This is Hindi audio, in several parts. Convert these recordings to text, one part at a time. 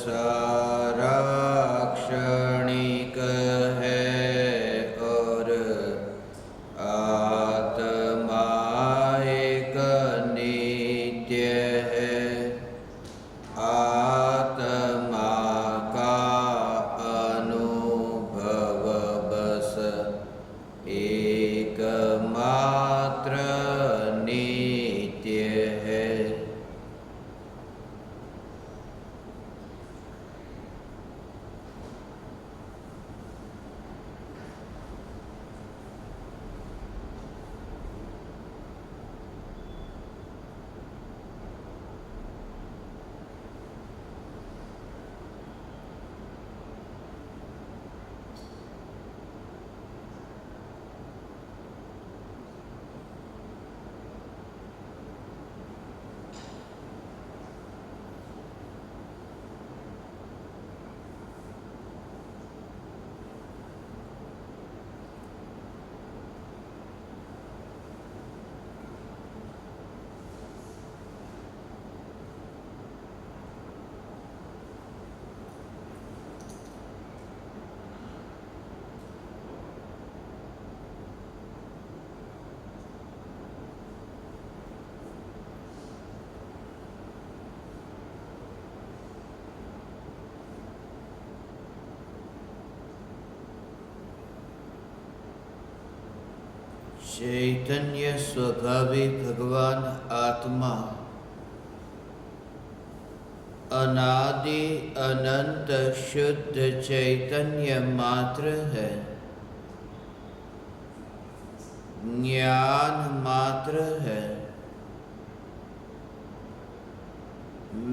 साराक्षणिक है और आत्मा एक नित्य है। आत्मा का अनुभव बस एकमात्र नित्य है। चैतन्य स्वभावी भगवान आत्मा अनादि अनंत शुद्ध चैतन्य मात्र है, ज्ञान मात्र है।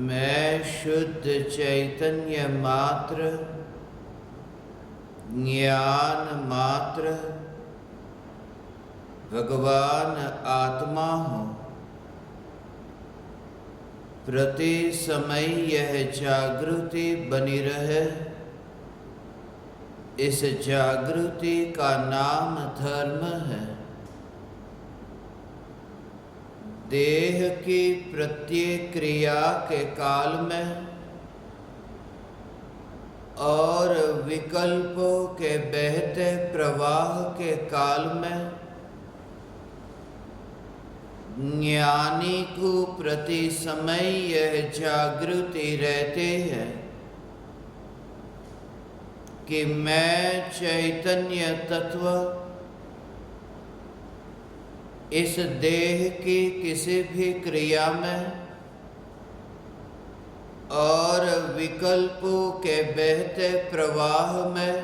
मैं शुद्ध चैतन्य मात्र, ज्ञान मात्र भगवान आत्मा हूँ। प्रति समय यह जागृति बनी रहे, इस जागृति का नाम धर्म है। देह की प्रत्येक क्रिया के काल में और विकल्पों के बहते प्रवाह के काल में ज्ञानी को प्रति समय यह जागृति रहते हैं कि मैं चैतन्य तत्व इस देह की किसी भी क्रिया में और विकल्पों के बहते प्रवाह में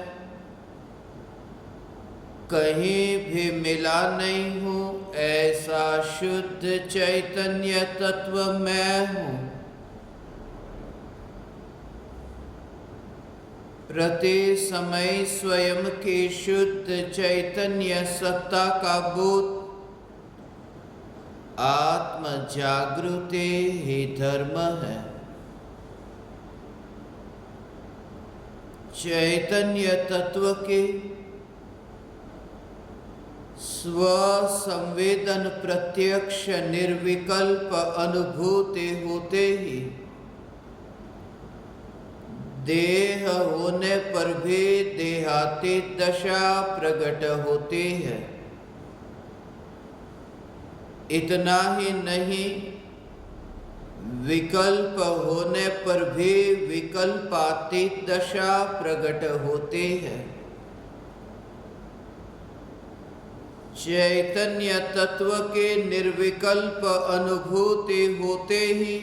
कहीं भी मिला नहीं हूँ। ऐसा शुद्ध चैतन्य तत्व मैं हूँ। प्रति समय स्वयं की शुद्ध चैतन्य सत्ता का बोध आत्म जागृति ही धर्म है। चैतन्य तत्व के स्व संवेदन प्रत्यक्ष निर्विकल्प अनुभूति होते ही देह होने पर भी देहातीत दशा प्रकट होती है। इतना ही नहीं, विकल्प होने पर भी विकल्पातीत दशा प्रकट होती है। चैतन्य तत्व के निर्विकल्प अनुभूति होते ही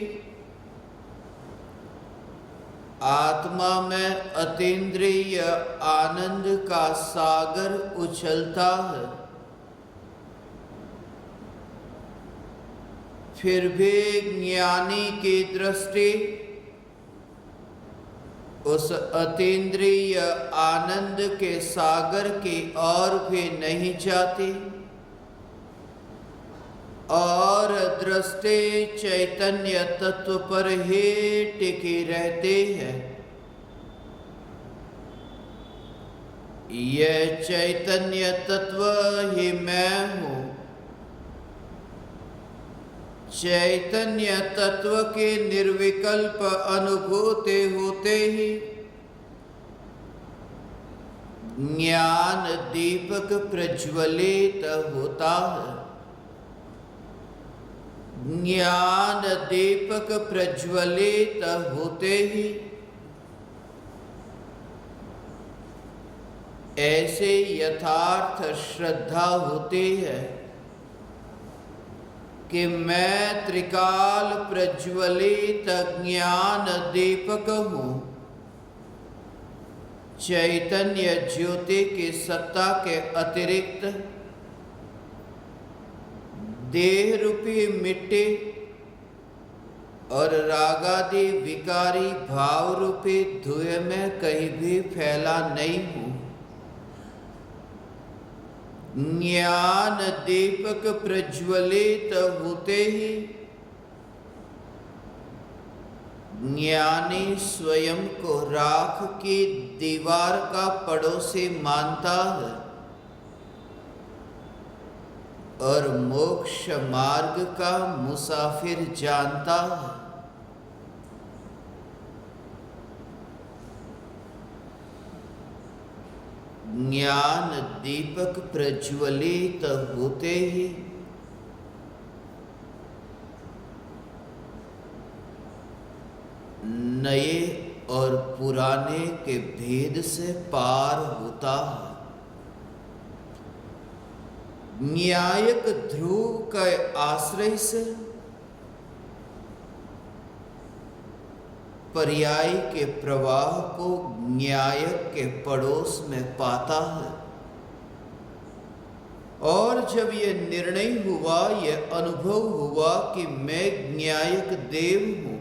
आत्मा में अतीन्द्रिय आनंद का सागर उछलता है। फिर भी ज्ञानी की दृष्टि उस अतीन्द्रिय आनंद के सागर की ओर भी नहीं जाती और दृष्टि चैतन्य तत्व पर ही टिकी रहती है। यह चैतन्य तत्व ही मैं हूँ। चैतन्य तत्व के निर्विकल्प अनुभूति होते ही ज्ञान दीपक प्रज्वलित होता है। ज्ञान दीपक प्रज्वलित होते ही ऐसे यथार्थ श्रद्धा होती है कि मैं त्रिकाल प्रज्वलित ज्ञान दीपक हूँ। चैतन्य ज्योति की सत्ता के अतिरिक्त देह रूपी मिट्टी और रागादि विकारी भाव रूपी धुएं में कहीं भी फैला नहीं हूँ। ज्ञान दीपक प्रज्वलित होते ही ज्ञानी स्वयं को राख की दीवार का पड़ोसी मानता है और मोक्ष मार्ग का मुसाफिर जानता है। ज्ञान दीपक प्रज्वलित होते ही नए और पुराने के भेद से पार होता है। न्यायिक ध्रुव के आश्रय से पर्याय के प्रवाह को न्यायिक के पड़ोस में पाता है और जब यह निर्णय हुआ, यह अनुभव हुआ कि मैं न्यायिक देव हूं,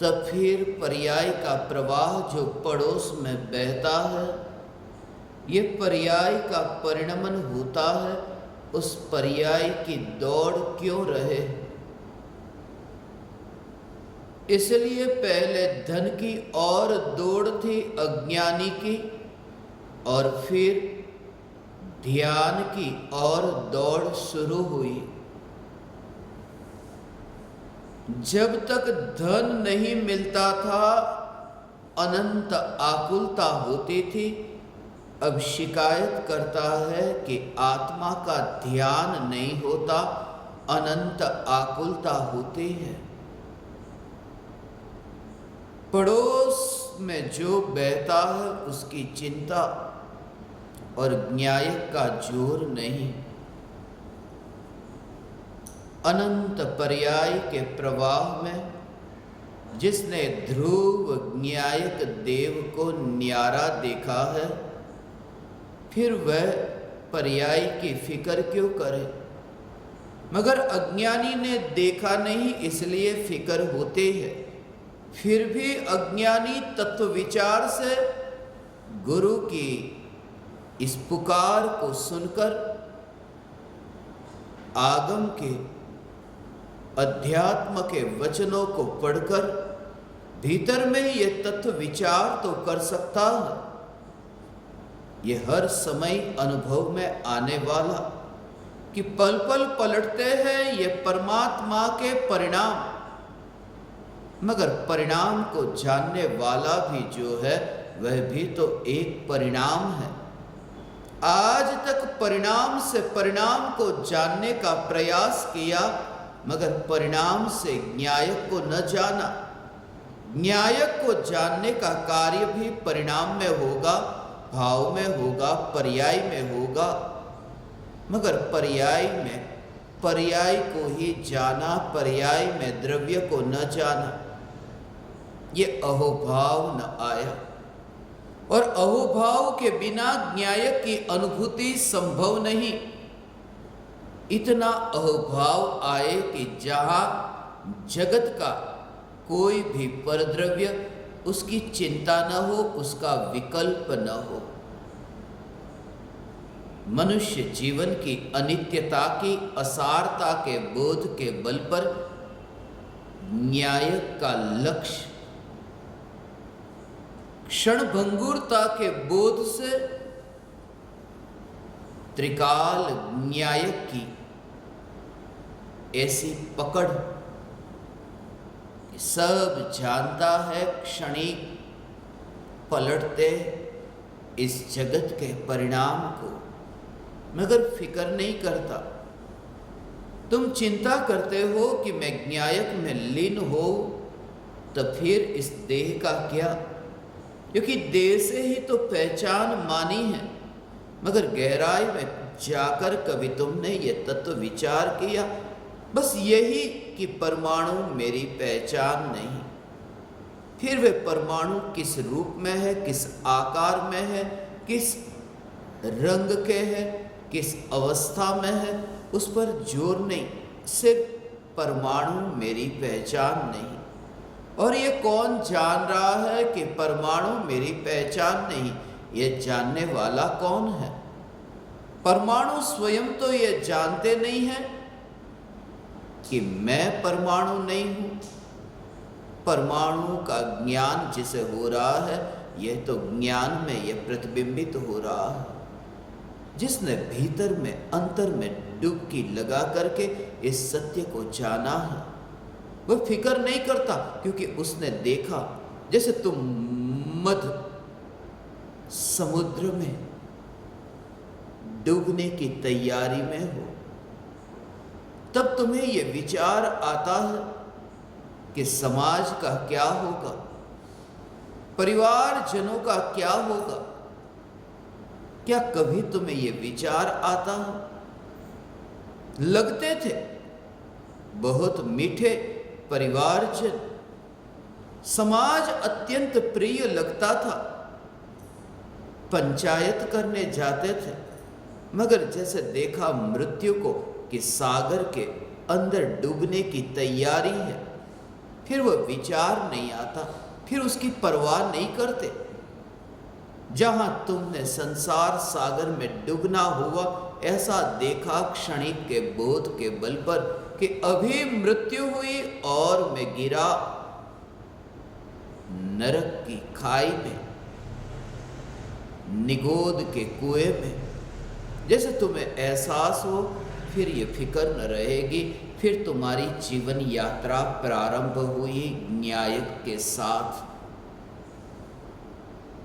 तब फिर पर्याय का प्रवाह जो पड़ोस में बहता है, यह पर्याय का परिणमन होता है। उस पर्याय की दौड़ क्यों रहे? इसलिए पहले धन की और दौड़ थी अज्ञानी की, और फिर ध्यान की और दौड़ शुरू हुई। जब तक धन नहीं मिलता था, अनंत आकुलता होती थी। अब शिकायत करता है कि आत्मा का ध्यान नहीं होता, अनंत आकुलता होती है। पड़ोस में जो बहता है उसकी चिंता और न्यायिक का जोर नहीं। अनंत पर्याय के प्रवाह में जिसने ध्रुव न्यायिक देव को न्यारा देखा है, फिर वह पर्याय की फिक्र क्यों करे? मगर अज्ञानी ने देखा नहीं, इसलिए फिक्र होती है। फिर भी अज्ञानी तत्व विचार से गुरु की इस पुकार को सुनकर, आगम के अध्यात्म के वचनों को पढ़कर भीतर में ये तत्व विचार तो कर सकता है। ये हर समय अनुभव में आने वाला कि पल पल पलटते हैं ये परमात्मा के परिणाम। मगर परिणाम को जानने वाला भी जो है, वह भी तो एक परिणाम है। आज तक परिणाम से परिणाम को जानने का प्रयास किया, मगर परिणाम से न्यायिक को न जाना। न्यायिक को जानने का कार्य भी परिणाम में होगा, भाव में होगा, पर्याय में होगा। मगर पर्याय में पर्याय को ही जाना, पर्याय में द्रव्य को न जाना, ये अहोभाव न आया। और अहोभाव के बिना न्यायिक की अनुभूति संभव नहीं। इतना अहोभाव आए कि जहां जगत का कोई भी परद्रव्य उसकी चिंता न हो, उसका विकल्प न हो। मनुष्य जीवन की अनित्यता की असारता के बोध के बल पर न्यायिक का लक्ष्य क्षणभंगुरता के बोध से त्रिकाल न्यायिक की ऐसी पकड़ कि सब जानता है, क्षणिक पलटते इस जगत के परिणाम को, मगर फिक्र नहीं करता। तुम चिंता करते हो कि मैं ज्ञायक में लीन हो, तो फिर इस देह का क्या? क्योंकि देह से ही तो पहचान मानी है, मगर गहराई में जाकर कभी तुमने ये तत्व विचार किया, बस यही कि परमाणु मेरी पहचान नहीं। फिर वे परमाणु किस रूप में है, किस आकार में है, किस रंग के है, किस अवस्था में है, उस पर जोर नहीं, सिर्फ परमाणु मेरी पहचान नहीं। और ये कौन जान रहा है कि परमाणु मेरी पहचान नहीं? ये जानने वाला कौन है? परमाणु स्वयं तो ये जानते नहीं है कि मैं परमाणु नहीं हूं। परमाणु का ज्ञान जिसे हो रहा है, यह तो ज्ञान में यह प्रतिबिंबित हो रहा है। जिसने भीतर में, अंतर में डुबकी लगा करके इस सत्य को जाना है, वह फिक्र नहीं करता, क्योंकि उसने देखा जैसे तुम मध्य समुद्र में डूबने की तैयारी में हो, तब तुम्हें यह विचार आता है कि समाज का क्या होगा, परिवार जनों का क्या होगा। क्या कभी तुम्हें यह विचार आता है? लगते थे बहुत मीठे परिवारजन, समाज अत्यंत प्रिय लगता था, पंचायत करने जाते थे, मगर जैसे देखा मृत्यु को कि सागर के अंदर डूबने की तैयारी है, फिर वह विचार नहीं आता, फिर उसकी परवाह नहीं करते। जहां तुमने संसार सागर में डूबना हुआ, ऐसा देखा क्षणिक के बोध के बल पर कि अभी मृत्यु हुई और मैं गिरा नरक की खाई में, निगोद के कुएं में। जैसे तुम्हें एहसास हो, फिर ये फिक्र न रहेगी, फिर तुम्हारी जीवन यात्रा प्रारंभ हुई न्यायक के साथ।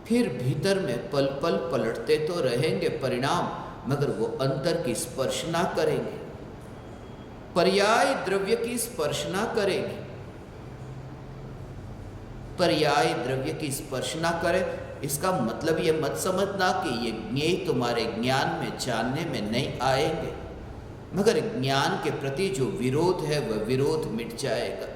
फिर भीतर में पल पल पलटते तो रहेंगे परिणाम, मगर वो अंतर की स्पर्श ना करेंगे, पर्याय द्रव्य की स्पर्श ना करेगी। पर्याय द्रव्य की स्पर्श ना करे, इसका मतलब ये मत समझना कि ये ज्ञेय तुम्हारे ज्ञान में, जानने में नहीं आएंगे, मगर ज्ञान के प्रति जो विरोध है वह विरोध मिट जाएगा।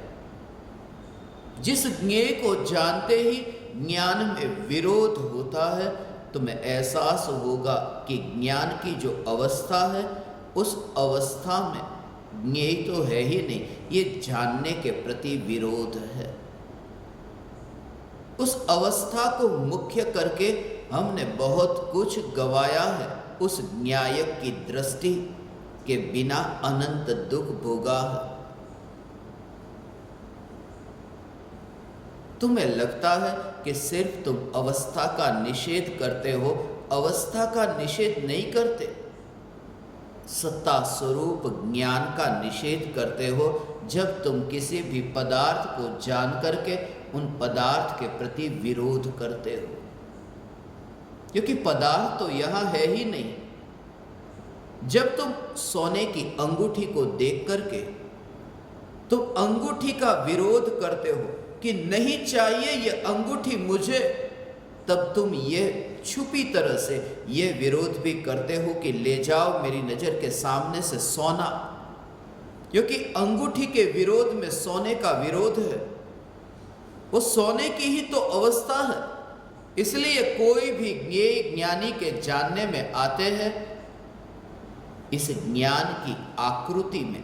जिस ज्ञेय को जानते ही ज्ञान में विरोध होता है, तुम्हें एहसास होगा कि ज्ञान की जो अवस्था है, उस अवस्था में ज्ञेय तो है ही नहीं, ये जानने के प्रति विरोध है। उस अवस्था को मुख्य करके हमने बहुत कुछ गवाया है। उस न्यायक की दृष्टि के बिना अनंत दुख भोगा है। तुम्हें लगता है कि सिर्फ तुम अवस्था का निषेध करते हो, अवस्था का निषेध नहीं करते, सत्ता स्वरूप ज्ञान का निषेध करते हो। जब तुम किसी भी पदार्थ को जान करके उन पदार्थ के प्रति विरोध करते हो, क्योंकि पदार्थ तो यहां है ही नहीं। जब तुम सोने की अंगूठी को देख करके तुम अंगूठी का विरोध करते हो कि नहीं चाहिए ये अंगूठी मुझे, तब तुम ये छुपी तरह से ये विरोध भी करते हो कि ले जाओ मेरी नजर के सामने से सोना, क्योंकि अंगूठी के विरोध में सोने का विरोध है। वो सोने की ही तो अवस्था है। इसलिए कोई भी ज्ञेय ज्ञानी के जानने में आते हैं, इस ज्ञान की आकृति में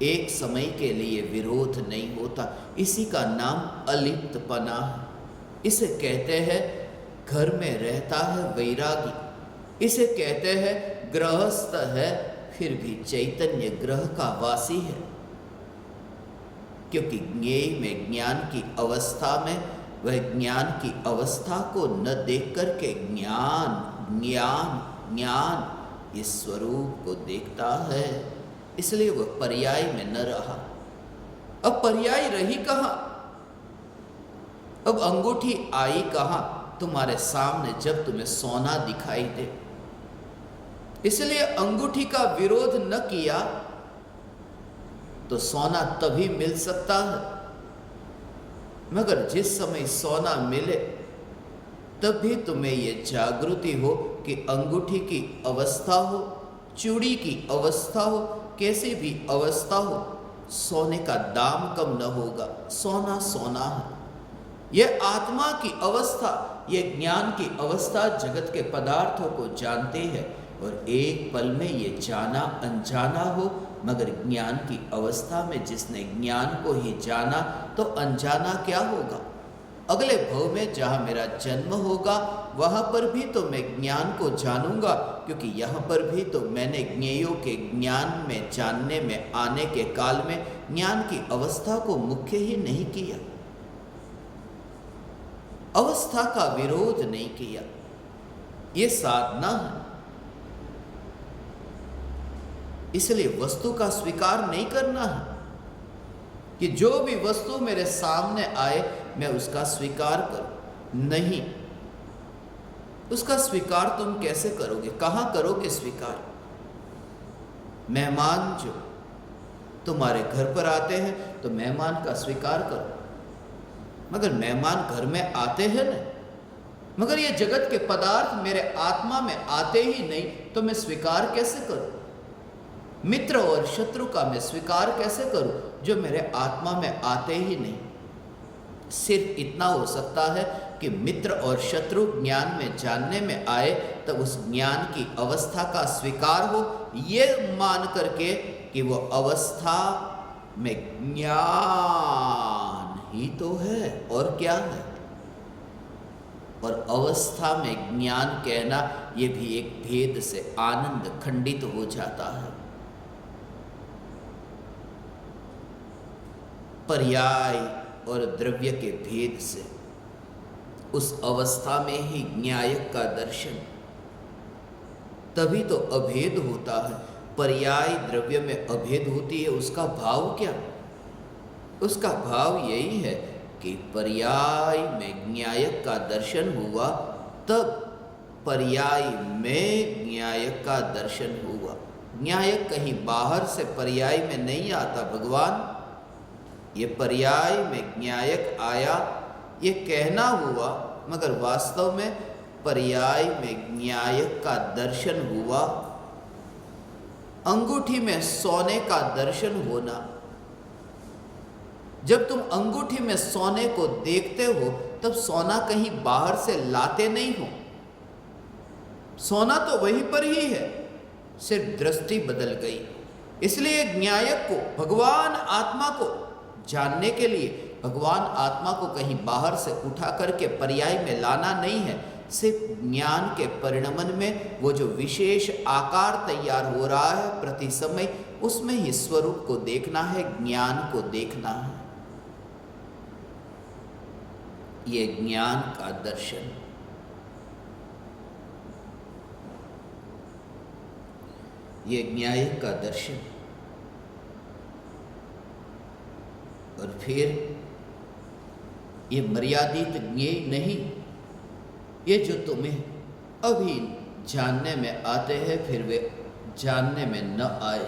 एक समय के लिए विरोध नहीं होता। इसी का नाम अलिप्तपना है। इसे कहते हैं घर में रहता है वैरागी, इसे कहते हैं गृहस्थ है फिर भी चैतन्य ग्रह का वासी है। क्योंकि ज्ञेय में ज्ञान की अवस्था में वह ज्ञान की अवस्था को न देख करके ज्ञान ज्ञान ज्ञान इस स्वरूप को देखता है। इसलिए वह पर्याय में न रहा। अब पर्याय रही कहां? अब अंगूठी आई कहां? तुम्हारे सामने जब तुम्हें सोना दिखाई दे। इसलिए अंगूठी का विरोध न किया तो सोना तभी मिल सकता है, मगर जिस समय सोना मिले तब भी तुम्हें यह जागृति हो कि अंगूठी की अवस्था हो, चूड़ी की अवस्था हो, कैसी भी अवस्था हो, सोने का दाम कम न होगा। सोना सोना है। यह आत्मा की अवस्था, यह ज्ञान की अवस्था जगत के पदार्थों को जानते हैं और एक पल में ये जाना अनजाना हो, मगर ज्ञान की अवस्था में जिसने ज्ञान को ही जाना तो अनजाना क्या होगा? अगले भव में जहाँ मेरा जन्म होगा वहाँ पर भी तो मैं ज्ञान को जानूंगा, क्योंकि यहाँ पर भी तो मैंने ज्ञेयों के ज्ञान में जानने में आने के काल में ज्ञान की अवस्था को मुख्य ही नहीं किया, अवस्था का विरोध नहीं किया। ये साधना है। इसलिए वस्तु का स्वीकार नहीं करना है कि जो भी वस्तु मेरे सामने आए मैं उसका स्वीकार करूं। नहीं, उसका स्वीकार तुम कैसे करोगे? कहां करोगे स्वीकार? मेहमान जो तुम्हारे घर पर आते हैं तो मेहमान का स्वीकार करो, मगर मेहमान घर में आते हैं ना, मगर ये जगत के पदार्थ मेरे आत्मा में आते ही नहीं तो मैं स्वीकार कैसे करूं? मित्र और शत्रु का मैं स्वीकार कैसे करूं जो मेरे आत्मा में आते ही नहीं? सिर्फ इतना हो सकता है कि मित्र और शत्रु ज्ञान में जानने में आए तब उस ज्ञान की अवस्था का स्वीकार हो, ये मान करके कि वो अवस्था में ज्ञान ही तो है और क्या है। और अवस्था में ज्ञान कहना ये भी एक भेद से आनंद खंडित हो जाता है। पर्याय और द्रव्य के भेद से उस अवस्था में ही न्यायक का दर्शन, तभी तो अभेद होता है। पर्याय द्रव्य में अभेद होती है, उसका भाव क्या? उसका भाव यही है कि पर्याय में न्यायक का दर्शन हुआ तब पर्याय में न्यायक का दर्शन हुआ। न्यायक कहीं बाहर से पर्याय में नहीं आता भगवान, ये पर्याय में न्यायक आया ये कहना हुआ, मगर वास्तव में पर्याय में न्यायक का दर्शन हुआ। अंगूठी में सोने का दर्शन होना, जब तुम अंगूठी में सोने को देखते हो तब सोना कहीं बाहर से लाते नहीं हो, सोना तो वहीं पर ही है, सिर्फ दृष्टि बदल गई। इसलिए न्यायक को, भगवान आत्मा को जानने के लिए भगवान आत्मा को कहीं बाहर से उठा करके पर्याय में लाना नहीं है, सिर्फ ज्ञान के परिणमन में वो जो विशेष आकार तैयार हो रहा है प्रति समय, उसमें ही स्वरूप को देखना है, ज्ञान को देखना है। ये ज्ञान का दर्शन, ये न्यायिक का दर्शन। और फिर ये मर्यादित ज्ञेय नहीं, ये जो तुम्हें अभी जानने में आते हैं फिर वे जानने में न आए,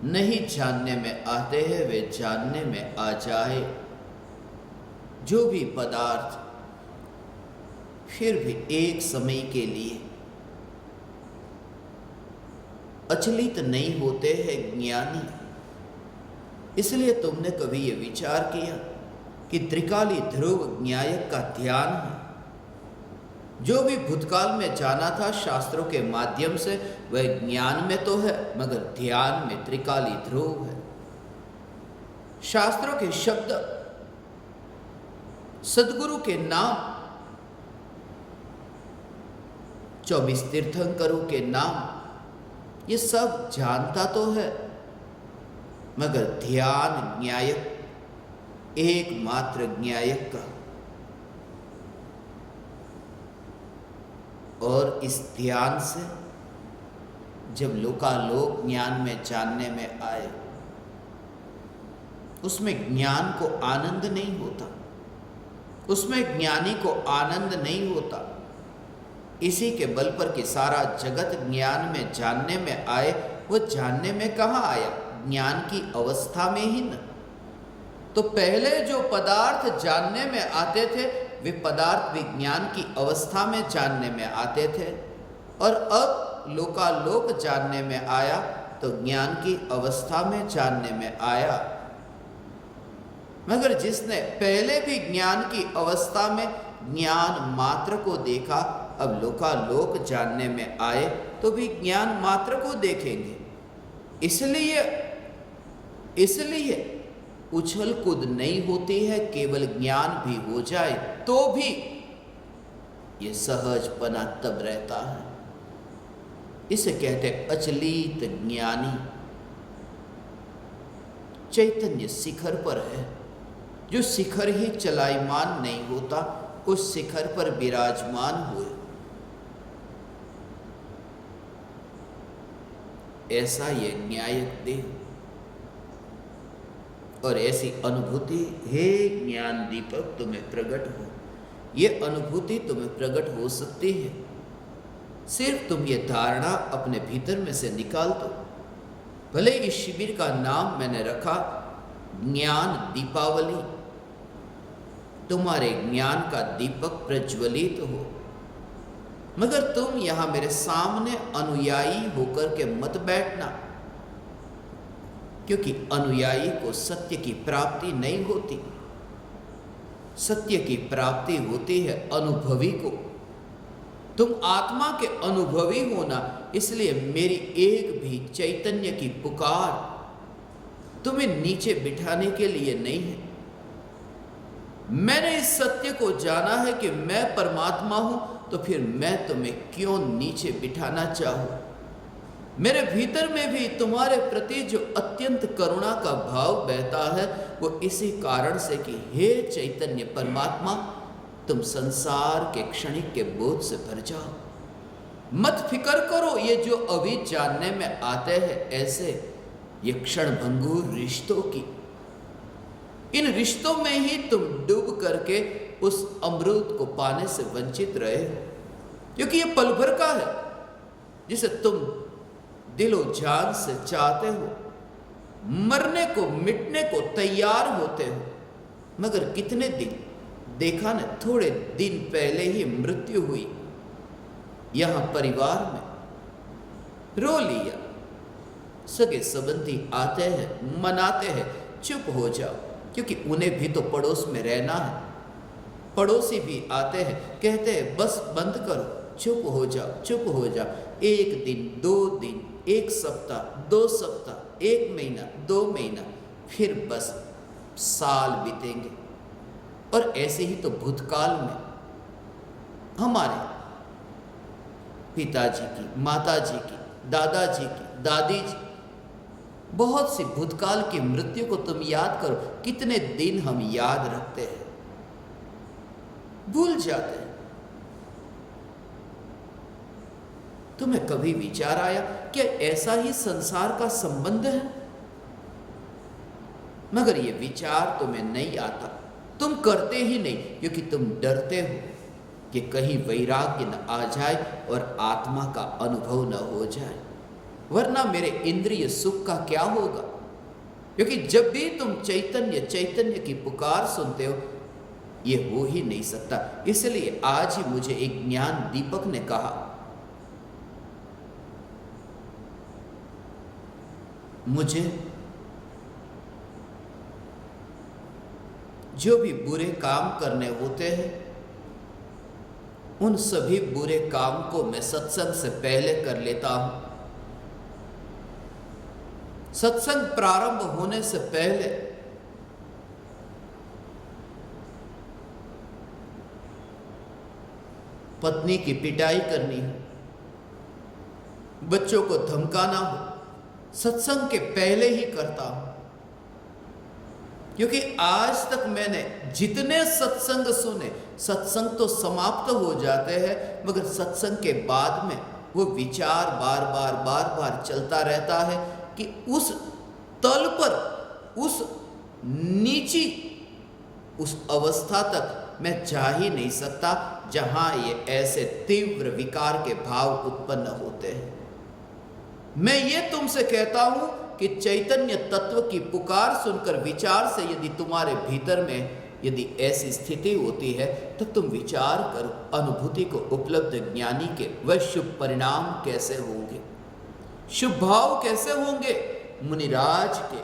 नहीं जानने में आते हैं वे जानने में आ जाए। जो भी पदार्थ फिर भी एक समय के लिए अचलित नहीं होते हैं ज्ञानी। इसलिए तुमने कभी ये विचार किया कि त्रिकाली ध्रुव न्यायक का ध्यान है? जो भी भूतकाल में जाना था शास्त्रों के माध्यम से वह ज्ञान में तो है, मगर ध्यान में त्रिकाली ध्रुव है। शास्त्रों के शब्द, सदगुरु के नाम, 24 तीर्थंकरों के नाम, ये सब जानता तो है, मगर ध्यान न्यायक, एकमात्र न्यायक का। और इस ध्यान से जब लोकालोक ज्ञान में जानने में आए, उसमें ज्ञान को आनंद नहीं होता, उसमें ज्ञानी को आनंद नहीं होता। इसी के बल पर कि सारा जगत ज्ञान में जानने में आए, वो जानने में कहाँ आया? ज्ञान की अवस्था में ही न। तो पहले जो पदार्थ जानने में आते थे, वे पदार्थ विज्ञान की अवस्था में जानने में आते थे, और अब लोकालोक जानने में आया तो ज्ञान की अवस्था में जानने में आया। मगर जिसने पहले भी ज्ञान की अवस्था में ज्ञान मात्र को देखा, अब लोकालोक जानने में आए तो भी ज्ञान मात्र को देखेंगे। इसलिए उछल कूद नहीं होती है, केवल ज्ञान भी हो जाए तो भी ये सहजपना तब रहता है। इसे कहते अचलित ज्ञानी। चैतन्य शिखर पर है, जो शिखर ही चलायमान नहीं होता, उस शिखर पर विराजमान हुए। ऐसा ये न्यायक देह और ऐसी अनुभूति, हे ज्ञान दीपक, तुम्हें प्रकट हो। ये अनुभूति तुम्हें प्रकट हो सकती है, सिर्फ तुम ये धारणा अपने भीतर में से निकाल दो। भले इस शिविर का नाम मैंने रखा ज्ञान दीपावली, तुम्हारे ज्ञान का दीपक प्रज्वलित हो, मगर तुम यहां मेरे सामने अनुयायी होकर के मत बैठना, क्योंकि अनुयायी को सत्य की प्राप्ति नहीं होती। सत्य की प्राप्ति होती है अनुभवी को। तुम आत्मा के अनुभवी होना, इसलिए मेरी एक भी चैतन्य की पुकार तुम्हें नीचे बिठाने के लिए नहीं है। मैंने इस सत्य को जाना है कि मैं परमात्मा हूं, तो फिर मैं तुम्हें क्यों नीचे बिठाना चाहूं? मेरे भीतर में भी तुम्हारे प्रति जो अत्यंत करुणा का भाव बहता है, वो इसी कारण से कि हे चैतन्य परमात्मा, तुम संसार के क्षणिक के बोझ से भर जाओ। मत फिक्र करो ये जो अभी जानने में आते हैं ऐसे ये क्षण भंगुर रिश्तों की। इन रिश्तों में ही तुम डूब करके उस अमृत को पाने से वंचित रहे हो, क्योंकि ये पल भर का है जिसे तुम दिलो जान से चाहते हो, मरने को मिटने को तैयार होते हो। मगर कितने दिन देखा न, थोड़े दिन पहले ही मृत्यु हुई, यहां परिवार में रो लिया। सगे संबंधी आते हैं, मनाते हैं, चुप हो जाओ, क्योंकि उन्हें भी तो पड़ोस में रहना है। पड़ोसी भी आते हैं, कहते हैं बस बंद करो, चुप हो जाओ, चुप हो जाओ। एक दिन, 2 दिन, 1 सप्ताह, 2 सप्ताह, 1 महीना, 2 महीना, फिर बस साल बीतेंगे। और ऐसे ही तो भूतकाल में हमारे पिताजी की, माताजी की, दादाजी की, दादी जी, बहुत सी भूतकाल की मृत्यु को तुम याद करो। कितने दिन हम याद रखते हैं, भूल जाते हैं। तुम्हें कभी विचार आया कि ऐसा ही संसार का संबंध है? मगर ये विचार तुम्हें नहीं आता, तुम करते ही नहीं, क्योंकि तुम डरते हो कि कहीं वैराग्य न आ जाए और आत्मा का अनुभव न हो जाए, वरना मेरे इंद्रिय सुख का क्या होगा? क्योंकि जब भी तुम चैतन्य चैतन्य की पुकार सुनते हो, ये हो ही नहीं सकता। इसलिए आज ही मुझे एक ज्ञान दीपक ने कहा, मुझे जो भी बुरे काम करने होते हैं, उन सभी बुरे काम को मैं सत्संग से पहले कर लेता हूं। सत्संग प्रारंभ होने से पहले पत्नी की पिटाई करनी हो, बच्चों को धमकाना हो, सत्संग के पहले ही करता हूं। क्योंकि आज तक मैंने जितने सत्संग सुने, सत्संग तो समाप्त हो जाते हैं, मगर सत्संग के बाद में वो विचार बार बार चलता रहता है कि उस तल पर, उस नीची उस अवस्था तक मैं जा ही नहीं सकता जहां ये ऐसे तीव्र विकार के भाव उत्पन्न होते हैं। मैं ये तुमसे कहता हूं कि चैतन्य तत्व की पुकार सुनकर विचार से यदि तुम्हारे भीतर में यदि ऐसी स्थिति होती है तो तुम विचार करो, अनुभूति को उपलब्ध ज्ञानी के वह शुभ परिणाम कैसे होंगे, शुभ भाव कैसे होंगे, मुनिराज के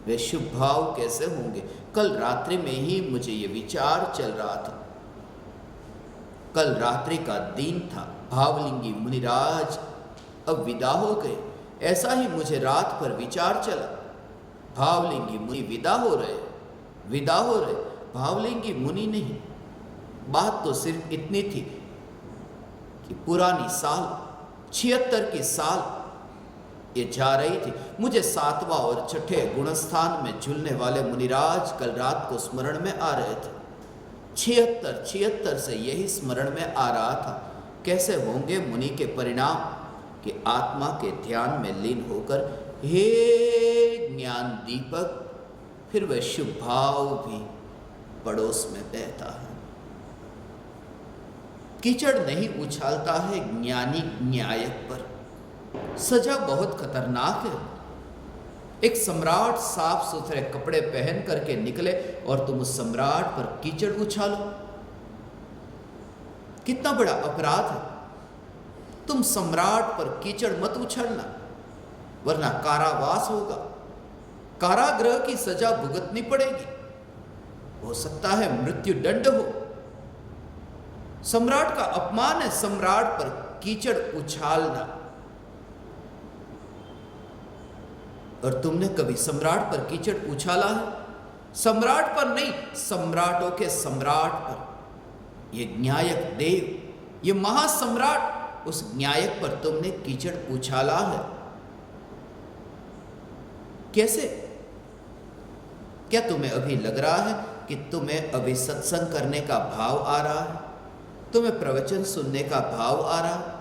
वे शुभ भाव कैसे होंगे। कल रात्रि में ही मुझे ये विचार चल रहा था, कल रात्रि का दिन था, भावलिंगी मुनिराज अब विदा हो गए। ऐसा ही मुझे रात पर विचार चला, भावलिंगी मुनि विदा हो रहे, भावलिंगी मुनि नहीं। बात तो सिर्फ इतनी थी कि पुरानी साल 76 की साल ये जा रही थी। मुझे 7वां और 6ठे गुणस्थान में झूलने वाले मुनिराज कल रात को स्मरण में आ रहे थे। 76 से यही स्मरण में आ रहा था। कैसे होंगे मुनि के परिणाम कि आत्मा के ध्यान में लीन होकर हे ज्ञान दीपक, फिर वह शुभ भाव भी पड़ोस में बहता है। कीचड़ नहीं उछालता है ज्ञानी न्यायक पर। सजा बहुत खतरनाक है। एक सम्राट साफ सुथरे कपड़े पहन करके निकले और तुम उस सम्राट पर कीचड़ उछालो, कितना बड़ा अपराध है। तुम सम्राट पर कीचड़ मत उछालना, वरना कारावास होगा, कारागृह की सजा भुगतनी पड़ेगी, हो सकता है मृत्यु दंड हो। सम्राट का अपमान है सम्राट पर कीचड़ उछालना। और तुमने कभी सम्राट पर कीचड़ उछाला है? सम्राट पर नहीं, सम्राटों के सम्राट पर। ये न्यायक देव, ये महासम्राट, उस न्यायक पर तुमने कीचड़ उछाला है। कैसे? क्या तुम्हें अभी लग रहा है कि तुम्हें अभी सत्संग करने का भाव आ रहा है, तुम्हें प्रवचन सुनने का भाव आ रहा है?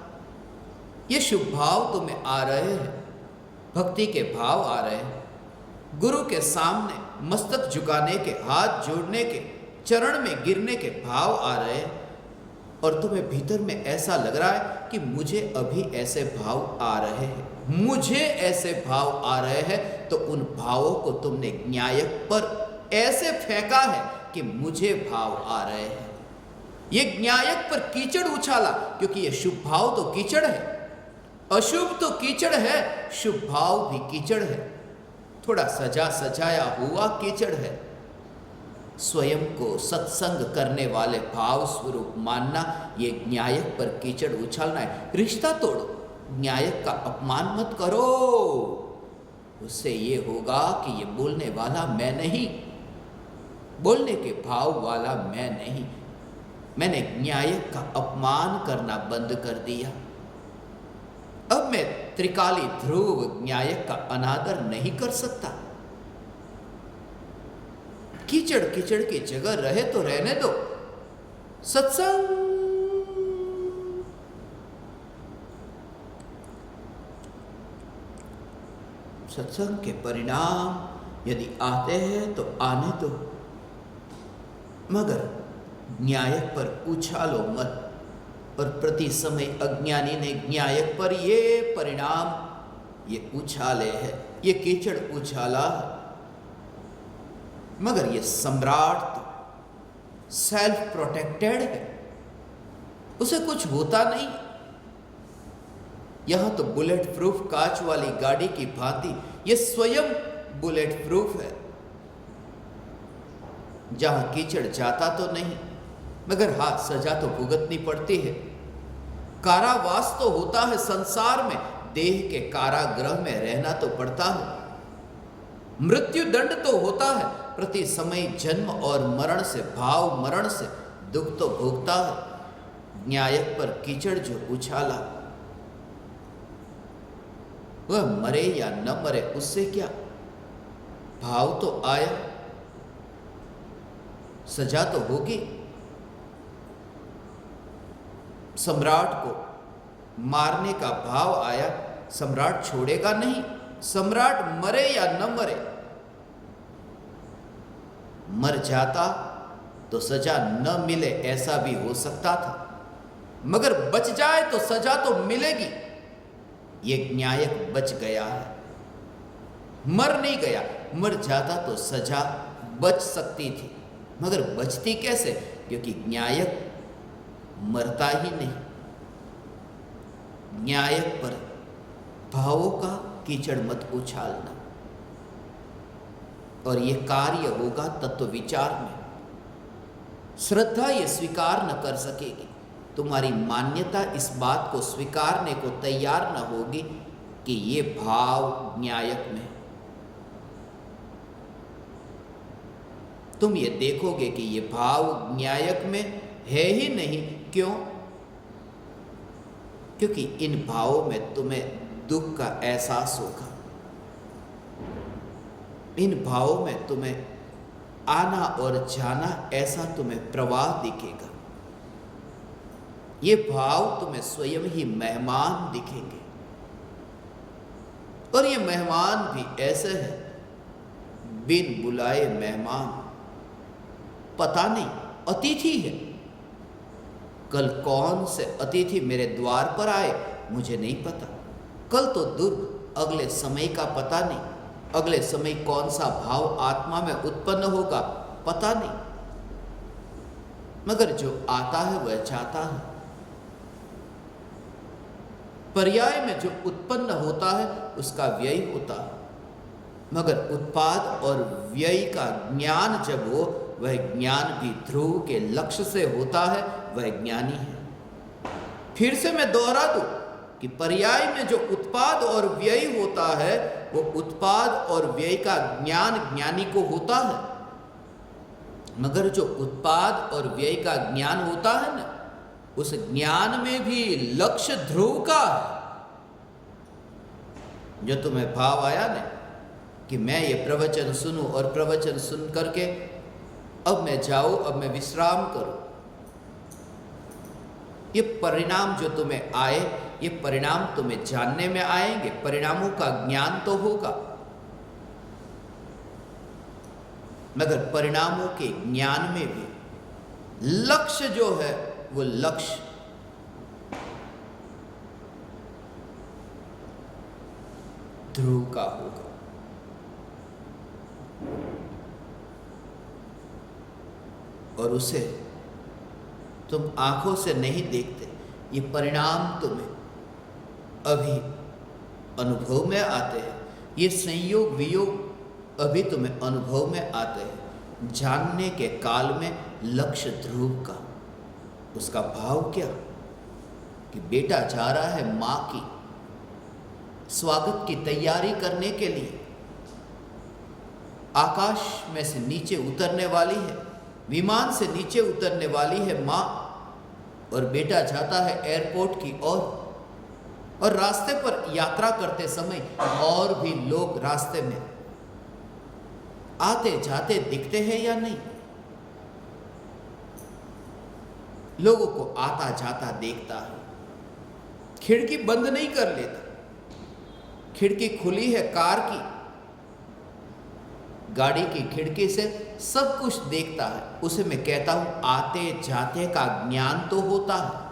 ये शुभ भाव तुम्हें आ रहे हैं, भक्ति के भाव आ रहे हैं, गुरु के सामने मस्तक झुकाने के, हाथ जोड़ने के, चरण में गिरने के भाव आ रहे हैं। और तुम्हें भीतर में ऐसा लग रहा है कि मुझे अभी ऐसे भाव आ रहे हैं, मुझे ऐसे भाव आ रहे हैं। तो उन भावों को तुमने न्यायक पर ऐसे फेंका है कि मुझे भाव आ रहे हैं। ये न्यायक पर कीचड़ उछाला क्योंकि ये शुभ भाव तो कीचड़ है, अशुभ तो कीचड़ है, शुभ भाव भी कीचड़ है, थोड़ा सजा सजाया हुआ कीचड़ है। स्वयं को सत्संग करने वाले भाव स्वरूप मानना, ये न्यायक पर कीचड़ उछालना है। रिश्ता तोड़ो, न्यायक का अपमान मत करो। उससे ये होगा कि ये बोलने वाला मैं नहीं, बोलने के भाव वाला मैं नहीं। मैंने न्यायक का अपमान करना बंद कर दिया। अब मैं त्रिकाली ध्रुव न्यायक का अनादर नहीं कर सकता। कीचड़ कीचड़ की जगह रहे तो रहने दो। सत्संग, सत्संग के परिणाम यदि आते हैं तो आने दो, मगर न्यायक पर उछालो मत। और प्रति समय अज्ञानी ने न्यायक पर ये परिणाम ये उछाले है, ये कीचड़ उछाला है। मगर ये सम्राट तो सेल्फ प्रोटेक्टेड है, उसे कुछ होता नहीं। यहां तो बुलेट प्रूफ कांच वाली गाड़ी की भांति ये स्वयं बुलेट प्रूफ है। जहां कीचड़ जाता तो नहीं, मगर हाथ सजा तो भुगतनी पड़ती है। कारावास तो होता है संसार में, देह के कारागृह में रहना तो पड़ता है। मृत्यु दंड तो होता है, प्रति समय जन्म और मरण से, भाव मरण से दुख तो भोगता है। न्यायक पर कीचड़ जो उछाला, वह मरे या न मरे उससे क्या, भाव तो आया, सजा तो होगी। सम्राट को मारने का भाव आया, सम्राट छोड़ेगा नहीं। सम्राट मरे या न मरे, मर जाता तो सजा न मिले ऐसा भी हो सकता था, मगर बच जाए तो सजा तो मिलेगी। ये न्यायक बच गया है, मर नहीं गया। मर जाता तो सजा बच सकती थी, मगर बचती कैसे? क्योंकि न्यायक मरता ही नहीं। न्यायक पर भावों का कीचड़ मत उछालना, और ये कार्य होगा तत्व विचार में। श्रद्धा ये स्वीकार न कर सकेगी, तुम्हारी मान्यता इस बात को स्वीकारने को तैयार न होगी कि ये भाव न्यायक में। तुम ये देखोगे कि ये भाव न्यायक में है ही नहीं। क्यों? क्योंकि इन भावों में तुम्हें दुख का एहसास होगा, इन भावों में तुम्हें आना और जाना ऐसा तुम्हें प्रवाह दिखेगा। ये भाव तुम्हें स्वयं ही मेहमान दिखेंगे, और ये मेहमान भी ऐसे हैं, बिन बुलाए मेहमान। पता नहीं, अतिथि है। कल कौन से अतिथि मेरे द्वार पर आए मुझे नहीं पता। कल तो दूर, अगले समय का पता नहीं। अगले समय कौन सा भाव आत्मा में उत्पन्न होगा पता नहीं, मगर जो आता है वह जाता है। पर्याय में जो उत्पन्न होता है उसका व्यय होता है, मगर उत्पाद और व्यय का ज्ञान जब हो, वह ज्ञान भी ध्रुव के लक्ष्य से होता है, वह ज्ञानी है। फिर से मैं दोहरा दूं कि पर्याय में जो उत्पाद और व्यय होता है, वो उत्पाद और व्यय का ज्ञान ज्ञानी को होता है, मगर जो उत्पाद और व्यय का ज्ञान होता है ना, उस ज्ञान में भी लक्ष्य ध्रुव का है। जो तुम्हें भाव आया ना कि मैं ये प्रवचन सुनूं, और प्रवचन सुन करके अब मैं जाऊं, अब मैं विश्राम करूं, ये परिणाम जो तुम्हें आए, ये परिणाम तुम्हें जानने में आएंगे। परिणामों का ज्ञान तो होगा, मगर परिणामों के ज्ञान में भी लक्ष्य जो है, वो लक्ष्य ध्रुव का होगा। और उसे तुम आंखों से नहीं देखते, ये परिणाम तुम्हें अभी अनुभव में आते हैं। ये संयोग वियोग अभी तुम्हें अनुभव में आते हैं। जानने के काल में लक्ष्य ध्रुव का, उसका भाव क्या कि बेटा जा रहा है मां की स्वागत की तैयारी करने के लिए। आकाश में से नीचे उतरने वाली है, विमान से नीचे उतरने वाली है मां, और बेटा जाता है एयरपोर्ट की ओर। और रास्ते पर यात्रा करते समय और भी लोग रास्ते में आते जाते दिखते हैं या नहीं? लोगों को आता जाता देखता है, खिड़की बंद नहीं कर लेता। खिड़की खुली है कार की, गाड़ी की खिड़की से सब कुछ देखता है। उसे मैं कहता हूं आते जाते का ज्ञान तो होता है,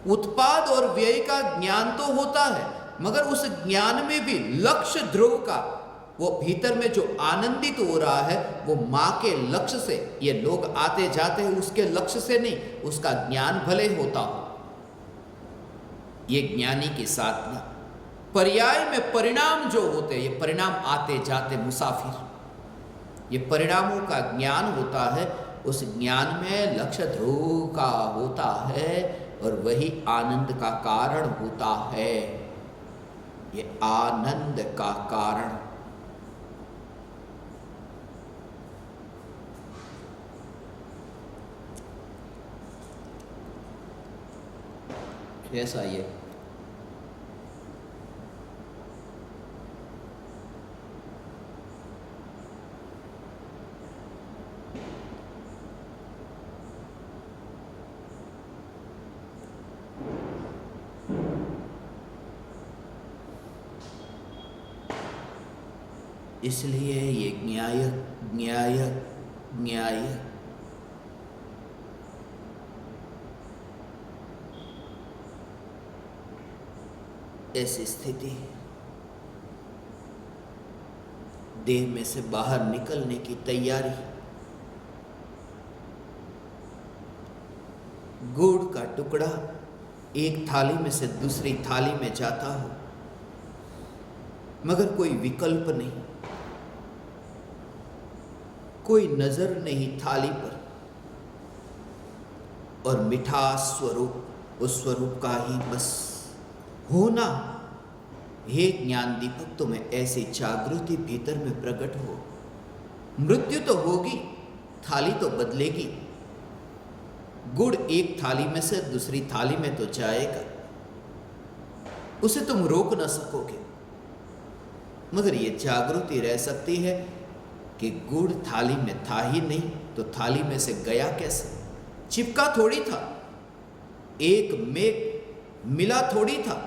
उत्पाद और व्यय का ज्ञान तो होता है, मगर उस ज्ञान में भी लक्ष्य ध्रुव का, वो भीतर में जो आनंदित हो रहा है, वो मां के लक्ष्य से। ये लोग आते जाते हैं उसके लक्ष्य से नहीं, उसका ज्ञान भले होता हो। ये ज्ञानी की साधना। पर्याय में परिणाम जो होते हैं, ये परिणाम आते जाते मुसाफिर, ये परिणामों का ज्ञान होता है। उस ज्ञान में लक्ष्य ध्रुव का होता है, और वही आनंद का कारण होता है। ये आनंद का कारण। कैसा ये इसलिए ये न्याय न्याय न्याय ऐसी स्थिति, देह में से बाहर निकलने की तैयारी, गुड़ का टुकड़ा एक थाली में से दूसरी थाली में जाता हो, मगर कोई विकल्प नहीं, कोई नजर नहीं थाली पर, और मिठास स्वरूप उस स्वरूप का ही बस होना। हे ज्ञान दीपक, तुम्हें ऐसी जागृति भीतर में प्रकट हो। मृत्यु तो होगी, थाली तो बदलेगी, गुड़ एक थाली में से दूसरी थाली में तो जाएगा, उसे तुम रोक न सकोगे, मगर ये जागृति रह सकती है कि गुड़ थाली में था ही नहीं तो थाली में से गया कैसे? चिपका थोड़ी था, एक में मिला थोड़ी था।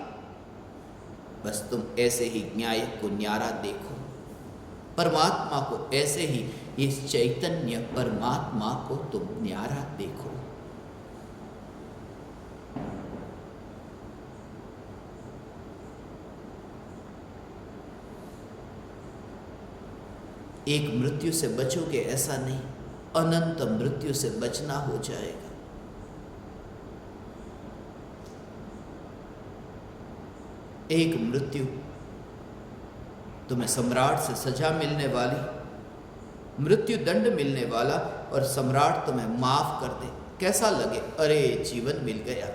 बस तुम ऐसे ही न्याय को न्यारा देखो, परमात्मा को ऐसे ही, इस चैतन्य परमात्मा को तुम न्यारा देखो। एक मृत्यु से बचोगे ऐसा नहीं, अनंत मृत्यु से बचना हो जाएगा। एक मृत्यु तुम्हें सम्राट से सजा मिलने वाली, मृत्यु दंड मिलने वाला, और सम्राट तुम्हें माफ कर दे, कैसा लगे? अरे जीवन मिल गया।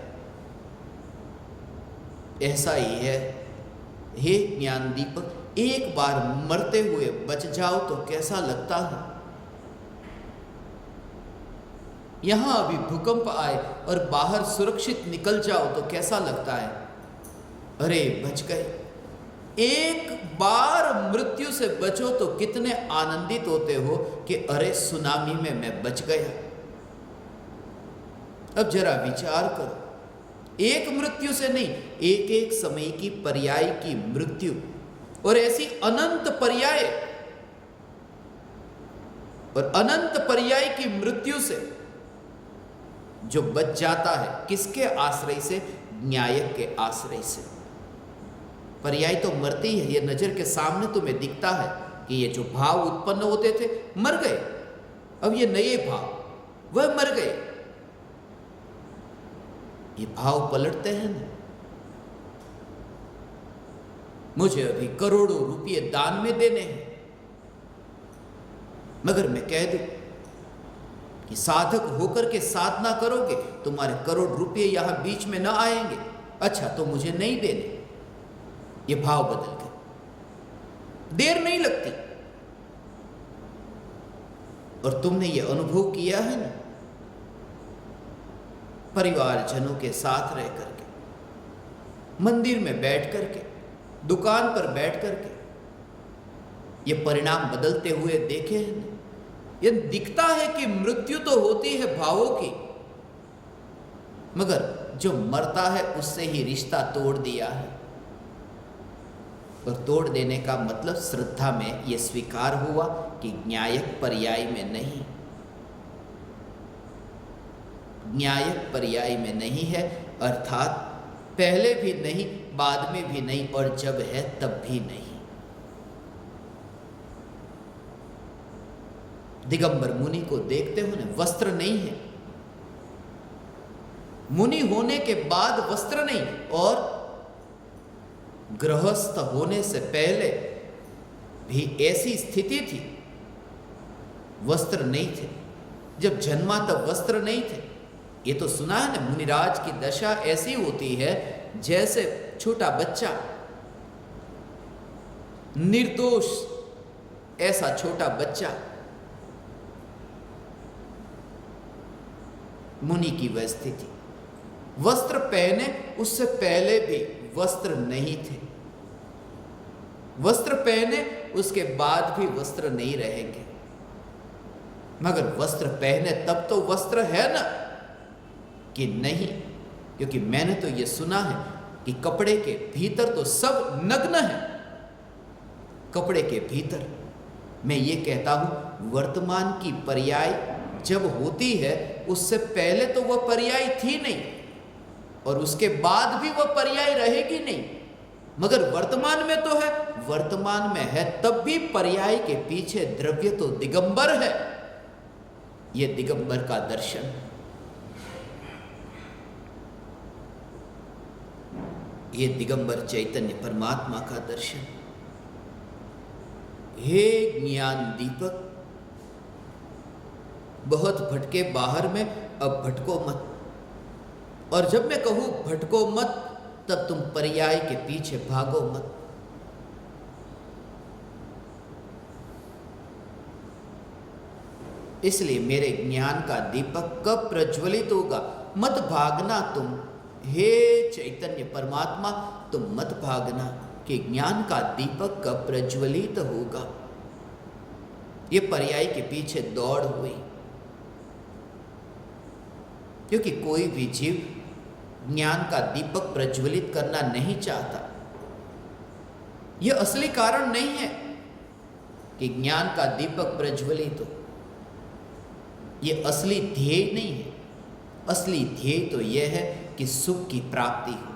ऐसा ही है हे ज्ञान दीपक, एक बार मरते हुए बच जाओ तो कैसा लगता है? यहां अभी भूकंप आए और बाहर सुरक्षित निकल जाओ तो कैसा लगता है? अरे बच गए। एक बार मृत्यु से बचो तो कितने आनंदित होते हो कि अरे सुनामी में मैं बच गया। अब जरा विचार करो, एक मृत्यु से नहीं, एक एक समय की पर्याय की मृत्यु, और ऐसी अनंत पर्याय, और अनंत पर्याय की मृत्यु से जो बच जाता है, किसके आश्रय से? न्यायक के आश्रय से। पर्याय तो मरती है, ये नजर के सामने तुम्हें दिखता है कि ये जो भाव उत्पन्न होते थे मर गए, अब ये नए भाव वह मर गए। ये भाव पलटते हैं ना। मुझे अभी करोड़ों रुपये दान में देने हैं, मगर मैं कह दूं कि साधक होकर के साधना करोगे, तुम्हारे करोड़ रुपये यहां बीच में ना आएंगे। अच्छा तो मुझे नहीं देने, ये भाव बदल गए, देर नहीं लगती। और तुमने ये अनुभव किया है ना, परिवारजनों के साथ रह करके, मंदिर में बैठ करके, दुकान पर बैठ करके, ये परिणाम बदलते हुए देखे हैं ना। ये दिखता है कि मृत्यु तो होती है भावों की, मगर जो मरता है उससे ही रिश्ता तोड़ दिया है। और तोड़ देने का मतलब श्रद्धा में यह स्वीकार हुआ कि न्यायक पर्याय में नहीं, न्यायक पर्याय में नहीं है, अर्थात पहले भी नहीं, बाद में भी नहीं, और जब है तब भी नहीं। दिगंबर मुनि को देखते हो ना, वस्त्र नहीं है, मुनि होने के बाद वस्त्र नहीं, और गृहस्थ होने से पहले भी ऐसी स्थिति थी, वस्त्र नहीं थे। जब जन्मा तब वस्त्र नहीं थे। ये तो सुना है ना, मुनिराज की दशा ऐसी होती है जैसे छोटा बच्चा, निर्दोष ऐसा छोटा बच्चा। मुनि की वह स्थिति, वस्त्र पहने, उससे पहले भी वस्त्र नहीं थे, वस्त्र पहने उसके बाद भी वस्त्र नहीं रहेंगे, मगर वस्त्र पहने तब तो वस्त्र है ना कि नहीं? क्योंकि मैंने तो ये सुना है कि कपड़े के भीतर तो सब नग्न है, कपड़े के भीतर मैं ये कहता हूं वर्तमान की पर्याय जब होती है उससे पहले तो वह पर्याय थी नहीं और उसके बाद भी वह पर्याय रहेगी नहीं, मगर वर्तमान में तो है, वर्तमान में है तब भी पर्याय के पीछे द्रव्य तो दिगंबर है। यह दिगंबर का दर्शन, ये दिगंबर चैतन्य परमात्मा का दर्शन। हे ज्ञान दीपक, बहुत भटके बाहर में, अब भटको मत। और जब मैं कहूं भटको मत तब तुम पर्याय के पीछे भागो मत। इसलिए मेरे ज्ञान का दीपक कब प्रज्वलित होगा? मत भागना तुम, हे चैतन्य परमात्मा, तुम मत भागना कि ज्ञान का दीपक कब प्रज्वलित होगा। ये पर्याय के पीछे दौड़ हुई, क्योंकि कोई भी जीव ज्ञान का दीपक प्रज्वलित करना नहीं चाहता। यह असली कारण नहीं है कि ज्ञान का दीपक प्रज्वलित हो, यह असली ध्येय नहीं है। असली ध्येय तो यह है कि सुख की प्राप्ति हो,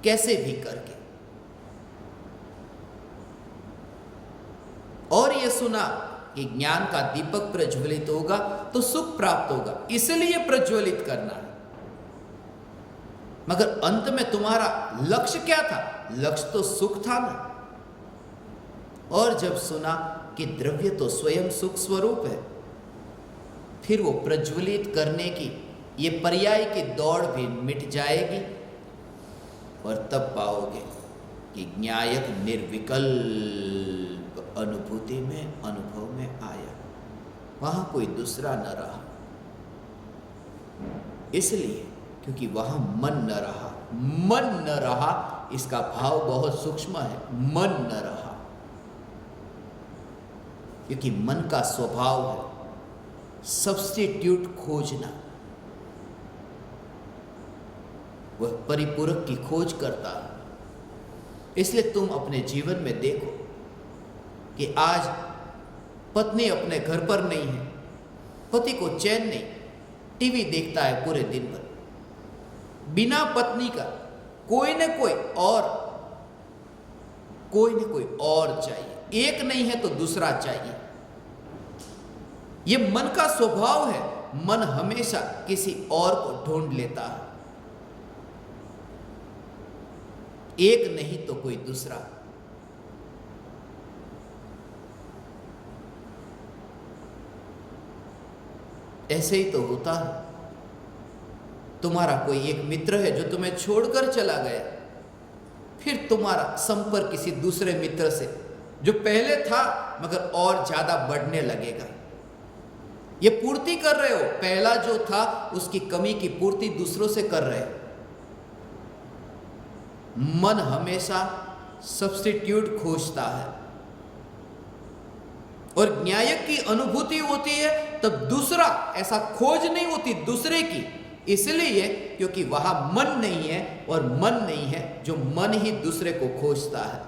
कैसे भी करके। और यह सुना कि ज्ञान का दीपक प्रज्वलित होगा तो सुख प्राप्त होगा, इसलिए प्रज्वलित करना है। मगर अंत में तुम्हारा लक्ष्य क्या था? लक्ष्य तो सुख था ना। और जब सुना कि द्रव्य तो स्वयं सुख स्वरूप है, फिर वो प्रज्वलित करने की ये पर्याय की दौड़ भी मिट जाएगी और तब पाओगे कि ज्ञायक निर्विकल्प अनुभूति में, अनुभव में आया, वहां कोई दूसरा न रहा। इसलिए क्योंकि वहां मन न रहा। मन न रहा, इसका भाव बहुत सूक्ष्म है। मन न रहा क्योंकि मन का स्वभाव है सब्स्टिट्यूट खोजना, वह परिपूरक की खोज करता है। इसलिए तुम अपने जीवन में देखो कि आज पत्नी अपने घर पर नहीं है, पति को चैन नहीं, टीवी देखता है पूरे दिन भर, बिना पत्नी का कोई न कोई और चाहिए। एक नहीं है तो दूसरा चाहिए। यह मन का स्वभाव है। मन हमेशा किसी और को ढूंढ लेता है, एक नहीं तो कोई दूसरा। ऐसे ही तो होता है। तुम्हारा कोई एक मित्र है जो तुम्हें छोड़कर चला गया, फिर तुम्हारा संपर्क किसी दूसरे मित्र से जो पहले था मगर और ज्यादा बढ़ने लगेगा। ये पूर्ति कर रहे हो, पहला जो था उसकी कमी की पूर्ति दूसरों से कर रहे हो। मन हमेशा सब्स्टिट्यूट खोजता है और न्यायक की अनुभूति होती है तब दूसरा, ऐसा खोज नहीं होती दूसरे की, इसलिए क्योंकि वहां मन नहीं है और मन नहीं है जो मन ही दूसरे को खोजता है,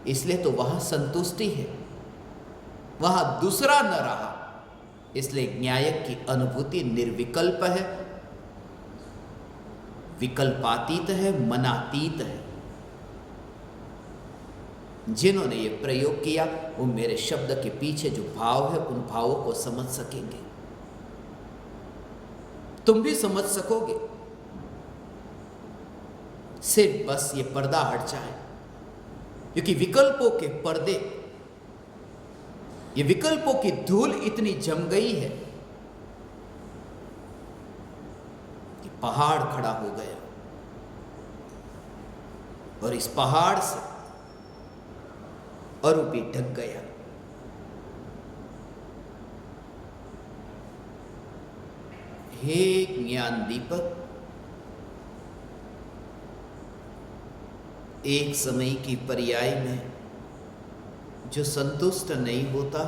इसलिए तो वहां संतुष्टि है, वहां दूसरा न रहा। इसलिए न्यायक की अनुभूति निर्विकल्प है, विकल्पातीत है, मनातीत है। जिन्होंने ये प्रयोग किया वो मेरे शब्द के पीछे जो भाव है उन भावों को समझ सकेंगे। तुम भी समझ सकोगे, सिर्फ बस ये पर्दा हट जाए, क्योंकि विकल्पों के पर्दे, ये विकल्पों की धूल इतनी जम गई है कि पहाड़ खड़ा हो गया और इस पहाड़ से अरूपी ढक गया। हे ज्ञान दीपक, एक समय की पर्याय में जो संतुष्ट नहीं होता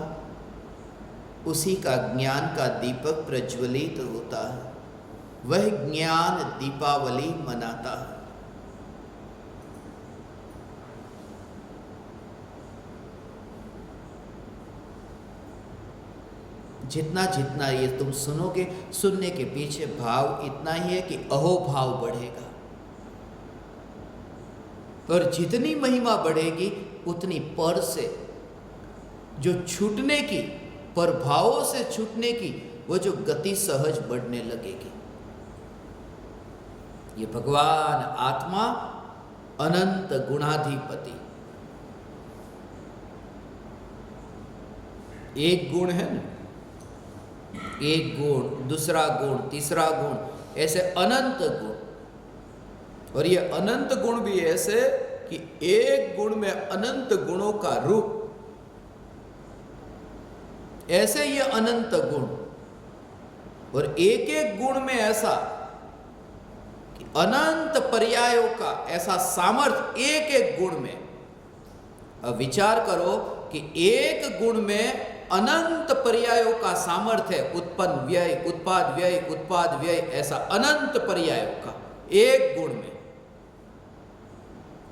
उसी का ज्ञान का दीपक प्रज्वलित होता है, वह ज्ञान दीपावली मनाता है। जितना जितना ये तुम सुनोगे, सुनने के पीछे भाव इतना ही है कि अहोभाव बढ़ेगा। और जितनी महिमा बढ़ेगी उतनी पर से जो छूटने की, पर भावों से छूटने की वो जो गति सहज बढ़ने लगेगी। ये भगवान आत्मा अनंत गुणाधिपति, एक गुण है ना, एक गुण, दूसरा गुण, तीसरा गुण, ऐसे अनंत गुण। और ये अनंत गुण भी ऐसे कि एक गुण में अनंत गुणों का रूप, ऐसे ये अनंत गुण। और एक एक गुण में ऐसा कि अनंत पर्यायों का ऐसा सामर्थ्य एक एक गुण में। अब विचार करो कि एक गुण में अनंत पर्यायों का सामर्थ्य है, उत्पन्न व्यय, उत्पाद व्यय, उत्पाद व्यय, ऐसा अनंत पर्यायों का एक गुण में।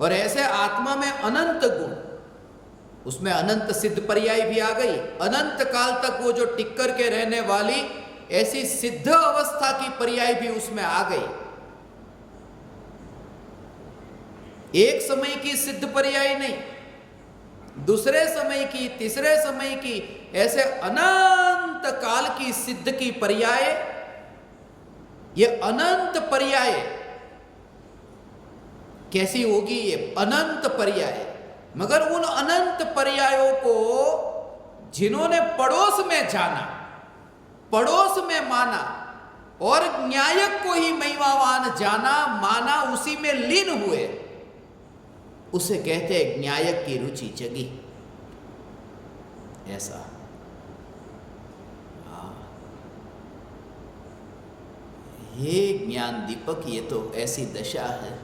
और ऐसे आत्मा में अनंत गुण, उसमें अनंत सिद्ध पर्याय भी आ गई। अनंत काल तक वो जो टिक कर के रहने वाली ऐसी सिद्ध अवस्था की पर्याय भी उसमें आ गई। एक समय की सिद्ध पर्याय नहीं, दूसरे समय की, तीसरे समय की, ऐसे अनंत काल की सिद्ध की पर्याय। ये अनंत पर्याय कैसी होगी? ये अनंत पर्याय। मगर उन अनंत पर्यायों को जिन्होंने पड़ोस में जाना, पड़ोस में माना और न्यायक को ही महिमावान जाना, माना, उसी में लीन हुए, उसे कहते हैं न्यायक की रुचि जगी। ऐसा ये ज्ञान दीपक, ये तो ऐसी दशा है।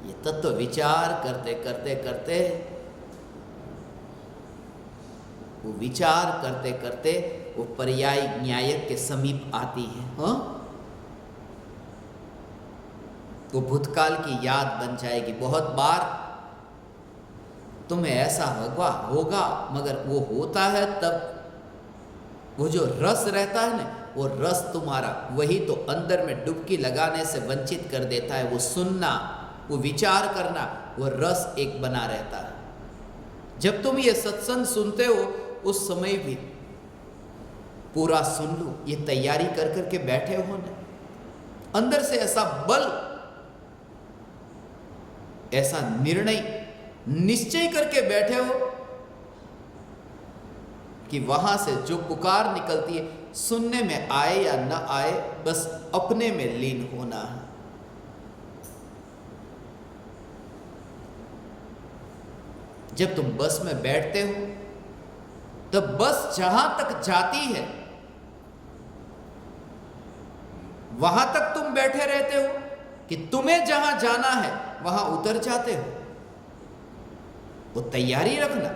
ये तत्व विचार करते करते करते, वो विचार करते करते वो पर्याय न्यायक के समीप आती है। हाँ, वो भूतकाल की याद बन जाएगी। बहुत बार तुम्हें ऐसा होगा, मगर वो होता है तब वो जो रस रहता है ना, वो रस तुम्हारा वही तो अंदर में डुबकी लगाने से वंचित कर देता है। वो सुनना, वो विचार करना, वो रस एक बना रहता है। जब तुम ये सत्संग सुनते हो उस समय भी पूरा सुन लो, ये तैयारी कर करके बैठे हो ना, अंदर से ऐसा बल, ऐसा निर्णय, निश्चय करके बैठे हो कि वहां से जो पुकार निकलती है, सुनने में आए या न आए, बस अपने में लीन होना है। जब तुम बस में बैठते हो तब बस जहां तक जाती है वहां तक तुम बैठे रहते हो कि तुम्हें जहां जाना है वहां उतर जाते हो। वो तैयारी रखना,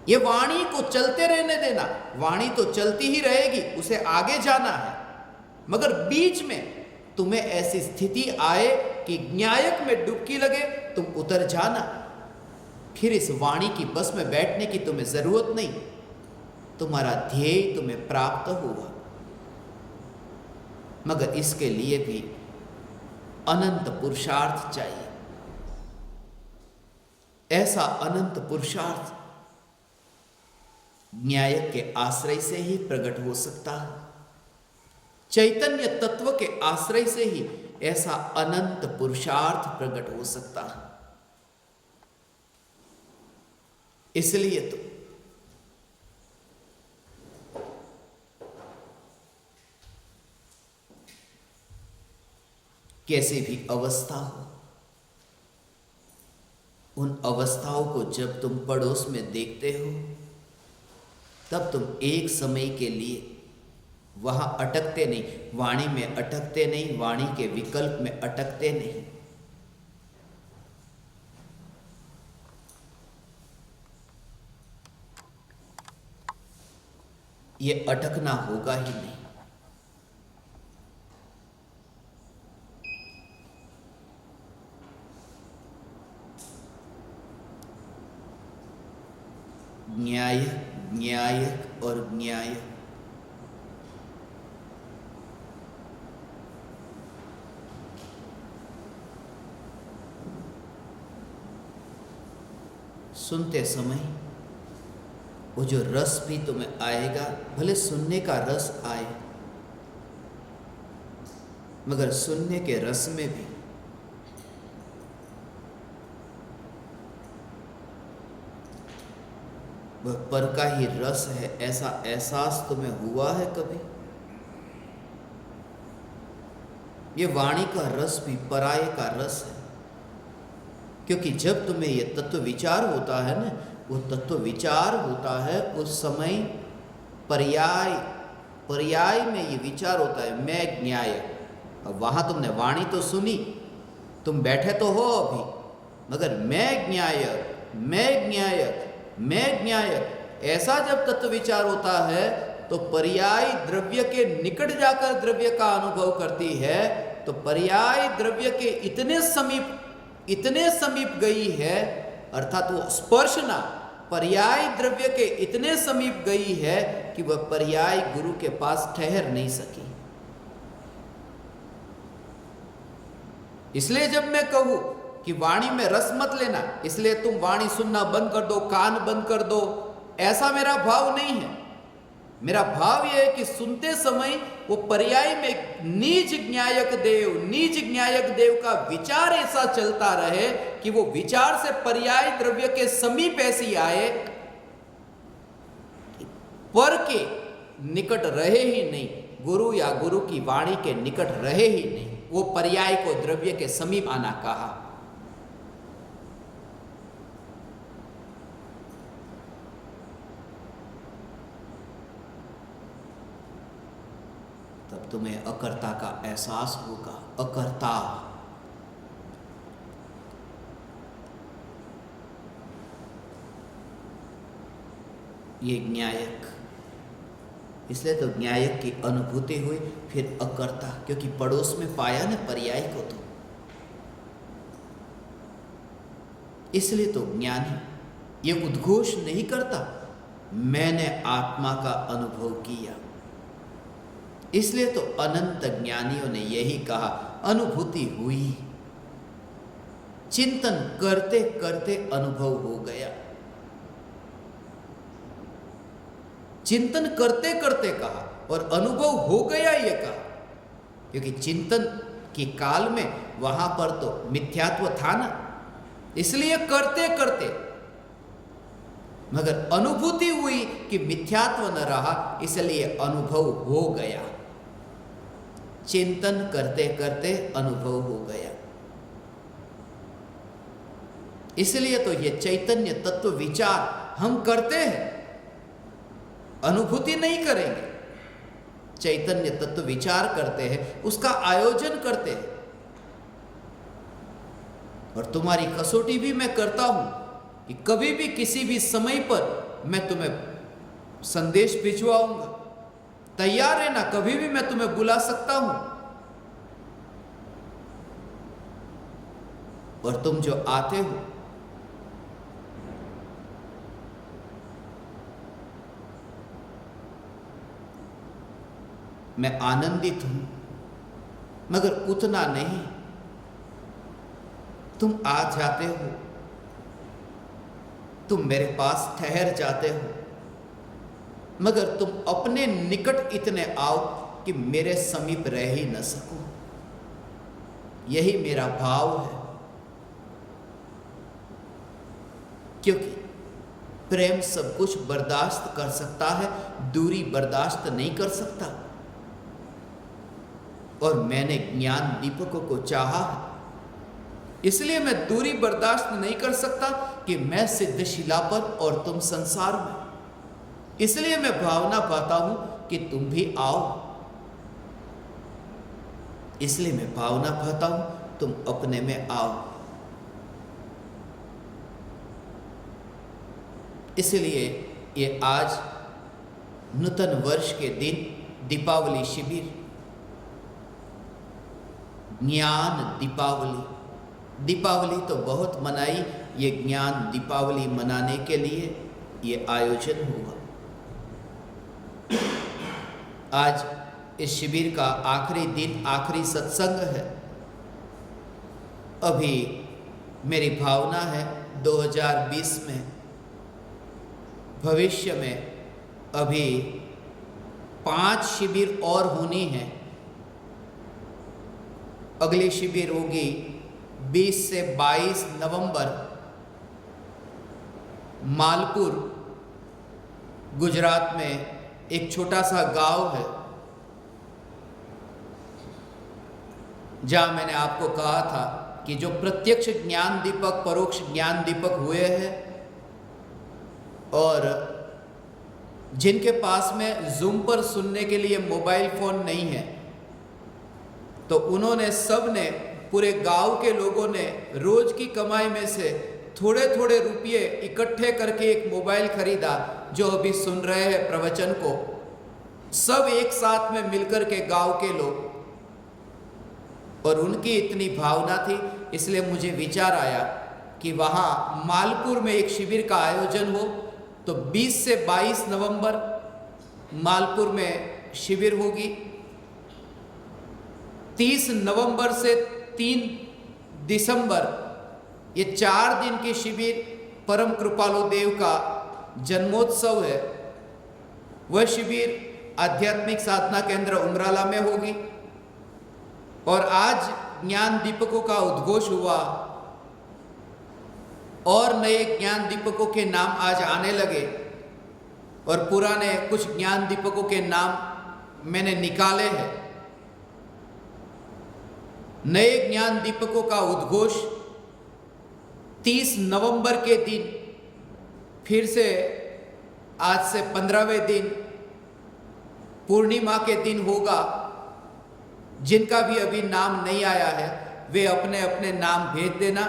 ये वाणी को चलते रहने देना। वाणी तो चलती ही रहेगी, उसे आगे जाना है, मगर बीच में तुम्हें ऐसी स्थिति आए कि न्यायक में डुबकी लगे, तुम उतर जाना। फिर इस वाणी की बस में बैठने की तुम्हें जरूरत नहीं, तुम्हारा ध्येय तुम्हें प्राप्त हुआ। मगर इसके लिए भी अनंत पुरुषार्थ चाहिए। ऐसा अनंत पुरुषार्थ न्यायक के आश्रय से ही प्रकट हो सकता है। चैतन्य तत्व के आश्रय से ही ऐसा अनंत पुरुषार्थ प्रकट हो सकता है। इसलिए तो कैसी भी अवस्था हो, उन अवस्थाओं को जब तुम पड़ोस में देखते हो तब तुम एक समय के लिए वहां अटकते नहीं, वाणी में अटकते नहीं, वाणी के विकल्प में अटकते नहीं। ये अटकना होगा ही नहीं। न्यायक न्याय। सुनते समय वो जो रस भी तुम्हें आएगा, भले सुनने का रस आए, मगर सुनने के रस में भी वह पर का ही रस है, ऐसा एहसास तुम्हें हुआ है कभी? ये वाणी का रस भी पराये का रस है, क्योंकि जब तुम्हें ये तत्व विचार होता है ना, वो तत्व विचार होता है उस समय पर्याय में ये विचार होता है, मैं ज्ञायक। अब वहां तुमने वाणी तो सुनी, तुम बैठे तो हो अभी, मगर मैं ज्ञायक ऐसा जब तत्व विचार होता है तो पर्याय द्रव्य के निकट जाकर द्रव्य का अनुभव करती है। तो पर्याय द्रव्य के इतने समीप गई है, अर्थात वो स्पर्शना पर्याय द्रव्य के इतने समीप गई है कि वह पर्याय गुरु के पास ठहर नहीं सकी। इसलिए जब मैं कहूं कि वाणी में रस मत लेना, इसलिए तुम वाणी सुनना बंद कर दो, कान बंद कर दो, ऐसा मेरा भाव नहीं है। मेरा भाव यह है कि सुनते समय वो पर्याय में नीच ज्ञायक देव का विचार ऐसा चलता रहे कि वो विचार से पर्याय द्रव्य के समीप ऐसी आए, पर के निकट रहे ही नहीं, गुरु या गुरु की वाणी के निकट रहे ही नहीं। वो पर्याय को द्रव्य के समीप आना कहा। तब तुम्हें अकर्ता का एहसास होगा। अकर्ता, ये ज्ञायक, इसलिए तो ज्ञायक की अनुभूति हुई, फिर अकर्ता, क्योंकि पड़ोस में पाया ना पर्याय को, तो इसलिए तो ज्ञानी ये उद्घोष नहीं करता, मैंने आत्मा का अनुभव किया। इसलिए तो अनंत ज्ञानियों ने यही कहा, अनुभूति हुई, चिंतन करते करते अनुभव हो गया। चिंतन करते करते कहा और अनुभव हो गया ये कहा, क्योंकि चिंतन के काल में वहां पर तो मिथ्यात्व था ना, इसलिए करते करते, मगर अनुभूति हुई कि मिथ्यात्व न रहा, इसलिए अनुभव हो गया। चिंतन करते करते अनुभव हो गया। इसलिए तो ये चैतन्य तत्व विचार हम करते हैं, अनुभूति नहीं करेंगे। चैतन्य तत्व विचार करते हैं, उसका आयोजन करते हैं। और तुम्हारी कसौटी भी मैं करता हूं कि कभी भी किसी भी समय पर मैं तुम्हें संदेश भिजवाऊंगा, तैयार रहना, कभी भी मैं तुम्हें बुला सकता हूं। और तुम जो आते हो, मैं आनंदित हूं, मगर उतना नहीं। तुम आ जाते हो, तुम मेरे पास ठहर जाते हो, मगर तुम अपने निकट इतने आओ कि मेरे समीप रह ही न सको। यही मेरा भाव है, क्योंकि प्रेम सब कुछ बर्दाश्त कर सकता है, दूरी बर्दाश्त नहीं कर सकता। और मैंने ज्ञान दीपकों को चाहा, इसलिए मैं दूरी बर्दाश्त नहीं कर सकता कि मैं सिद्धशिला पर और तुम संसार में। इसलिए मैं भावना पाता हूं कि तुम भी आओ, इसलिए मैं भावना पाता हूं तुम अपने में आओ। इसलिए ये आज नूतन वर्ष के दिन दीपावली शिविर, ज्ञान दीपावली तो बहुत मनाई, ये ज्ञान दीपावली मनाने के लिए ये आयोजन हुआ। आज इस शिविर का आखिरी दिन, आखिरी सत्संग है। अभी मेरी भावना है 2020 में, भविष्य में अभी 5 शिविर और होनी है। अगली शिविर होगी 20 से 22 नवंबर, मालपुर, गुजरात में एक छोटा सा गांव है जहां मैंने आपको कहा था कि जो प्रत्यक्ष ज्ञान दीपक, परोक्ष ज्ञान दीपक हुए हैं और जिनके पास में जूम पर सुनने के लिए मोबाइल फोन नहीं है, तो उन्होंने सब ने, पूरे गांव के लोगों ने रोज की कमाई में से थोड़े थोड़े रुपये इकट्ठे करके एक मोबाइल खरीदा। जो अभी सुन रहे हैं प्रवचन को, सब एक साथ में मिलकर के गांव के लोग, और उनकी इतनी भावना थी, इसलिए मुझे विचार आया कि वहाँ मालपुर में एक शिविर का आयोजन हो। तो 20 से 22 नवंबर मालपुर में शिविर होगी। 30 नवंबर से 3 दिसंबर, ये 4 दिन की शिविर परम कृपालु देव का जन्मोत्सव है। वह शिविर आध्यात्मिक साधना केंद्र उमराला में होगी। और आज ज्ञान दीपकों का उद्घोष हुआ और नए ज्ञान दीपकों के नाम आज आने लगे, और पुराने कुछ ज्ञान दीपकों के नाम मैंने निकाले हैं। नए ज्ञान दीपकों का उद्घोष 30 नवंबर के दिन, फिर से आज से 15वें दिन पूर्णिमा के दिन होगा। जिनका भी अभी नाम नहीं आया है वे अपने अपने नाम भेज देना।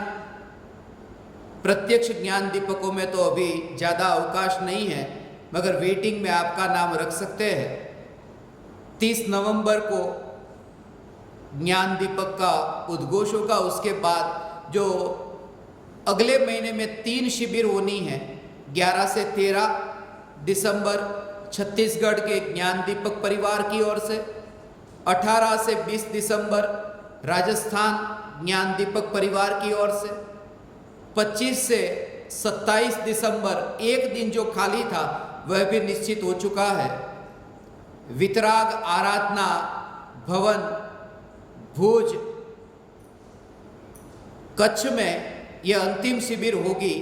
प्रत्यक्ष ज्ञान दीपकों में तो अभी ज़्यादा अवकाश नहीं है, मगर वेटिंग में आपका नाम रख सकते हैं। 30 नवंबर को ज्ञान दीपक का उद्घोष होगा। उसके बाद जो अगले महीने में 3 शिविर होनी है, 11 से 13 दिसंबर छत्तीसगढ़ के ज्ञान दीपक परिवार की ओर से, 18 से 20 दिसंबर राजस्थान ज्ञान दीपक परिवार की ओर से, 25 से 27 दिसंबर एक दिन जो खाली था वह भी निश्चित हो चुका है। वितराग आराधना भवन भुज कच्छ में यह अंतिम शिविर होगी,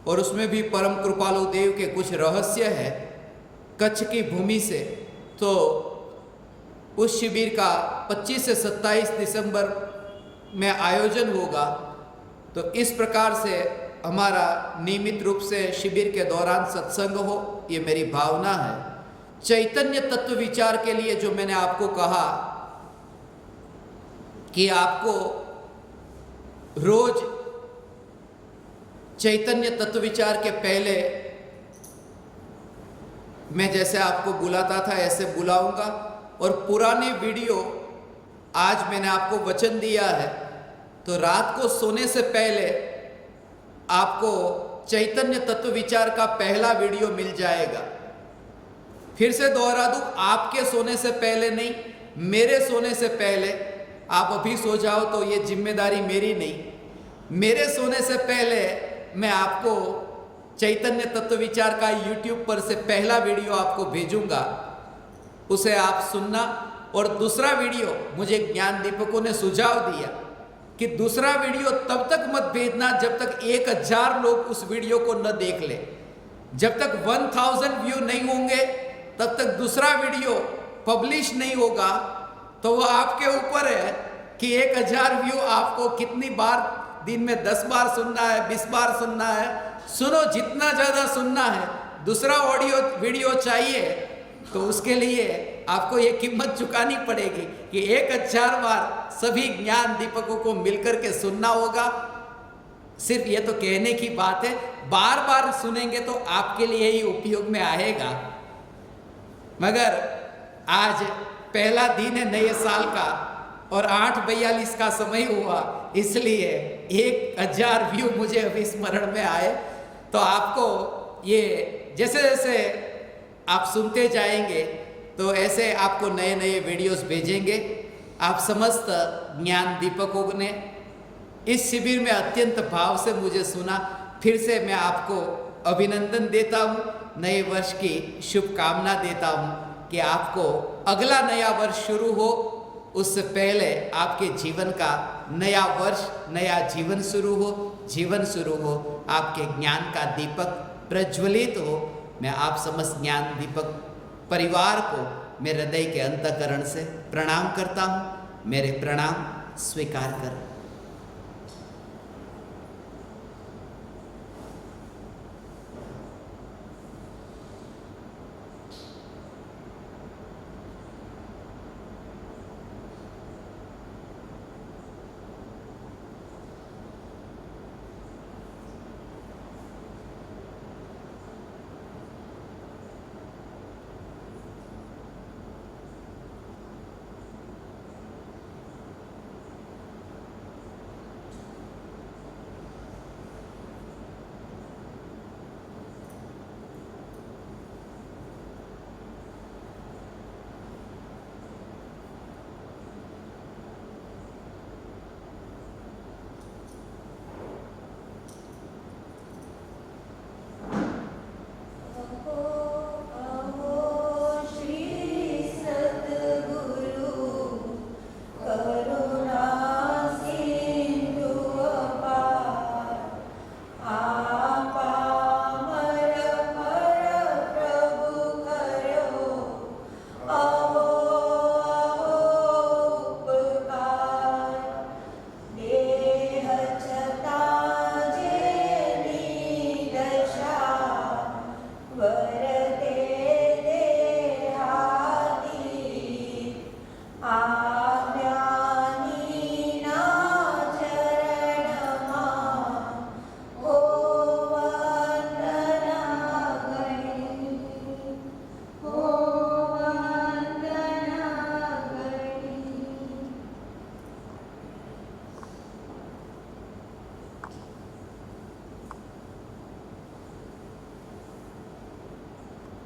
और उसमें भी परम कृपालु देव के कुछ रहस्य है कच्छ की भूमि से। तो उस शिविर का 25 से 27 दिसंबर में आयोजन होगा। तो इस प्रकार से हमारा नियमित रूप से शिविर के दौरान सत्संग हो, ये मेरी भावना है। चैतन्य तत्व विचार के लिए जो मैंने आपको कहा कि आपको रोज चैतन्य तत्व विचार के पहले मैं जैसे आपको बुलाता था ऐसे बुलाऊंगा, और पुरानी वीडियो आज मैंने आपको वचन दिया है, तो रात को सोने से पहले आपको चैतन्य तत्व विचार का पहला वीडियो मिल जाएगा। फिर से दोहरा दूं, आपके सोने से पहले नहीं, मेरे सोने से पहले। आप अभी सो जाओ तो ये जिम्मेदारी मेरी नहीं। मेरे सोने से पहले मैं आपको चैतन्य तत्व विचार का यूट्यूब पर से पहला वीडियो आपको भेजूंगा, उसे आप सुनना। और दूसरा वीडियो मुझे ज्ञान दीपकों ने सुझाव दिया कि दूसरा वीडियो तब तक मत भेजना जब तक 1000 लोग उस वीडियो को न देख ले। जब तक 1000 व्यू नहीं होंगे तब तक दूसरा वीडियो पब्लिश नहीं होगा। तो वो आपके ऊपर है कि 1000 व्यू आपको कितनी बार, दिन में 10 बार सुनना है, 20 बार सुनना है। सुनो, जितना ज़्यादा सुनना है। दूसरा ऑडियो वीडियो चाहिए तो उसके लिए आपको ये कीमत चुकानी पड़ेगी कि 1000 बार सभी ज्ञान दीपकों को मिलकर के सुनना होगा। सिर्फ ये तो कहने की बात है, बार बार सुनेंगे तो आपके लिए ही उपयोग में आएगा। मगर आज पहला दिन है नए साल का और 8:42 का समय हुआ, इसलिए 1000 व्यू मुझे अभी स्मरण में आए। तो आपको ये जैसे जैसे आप सुनते जाएंगे तो ऐसे आपको नए नए वीडियोस भेजेंगे। आप समस्त ज्ञान दीपकों ने इस शिविर में अत्यंत भाव से मुझे सुना। फिर से मैं आपको अभिनंदन देता हूँ, नए वर्ष की शुभकामना देता हूँ कि आपको अगला नया वर्ष शुरू हो उससे पहले आपके जीवन का नया वर्ष, नया जीवन शुरू हो, आपके ज्ञान का दीपक प्रज्वलित हो। मैं आप समस्त ज्ञान दीपक परिवार को मेरे हृदय के अंतःकरण से प्रणाम करता हूँ। मेरे प्रणाम स्वीकार करें।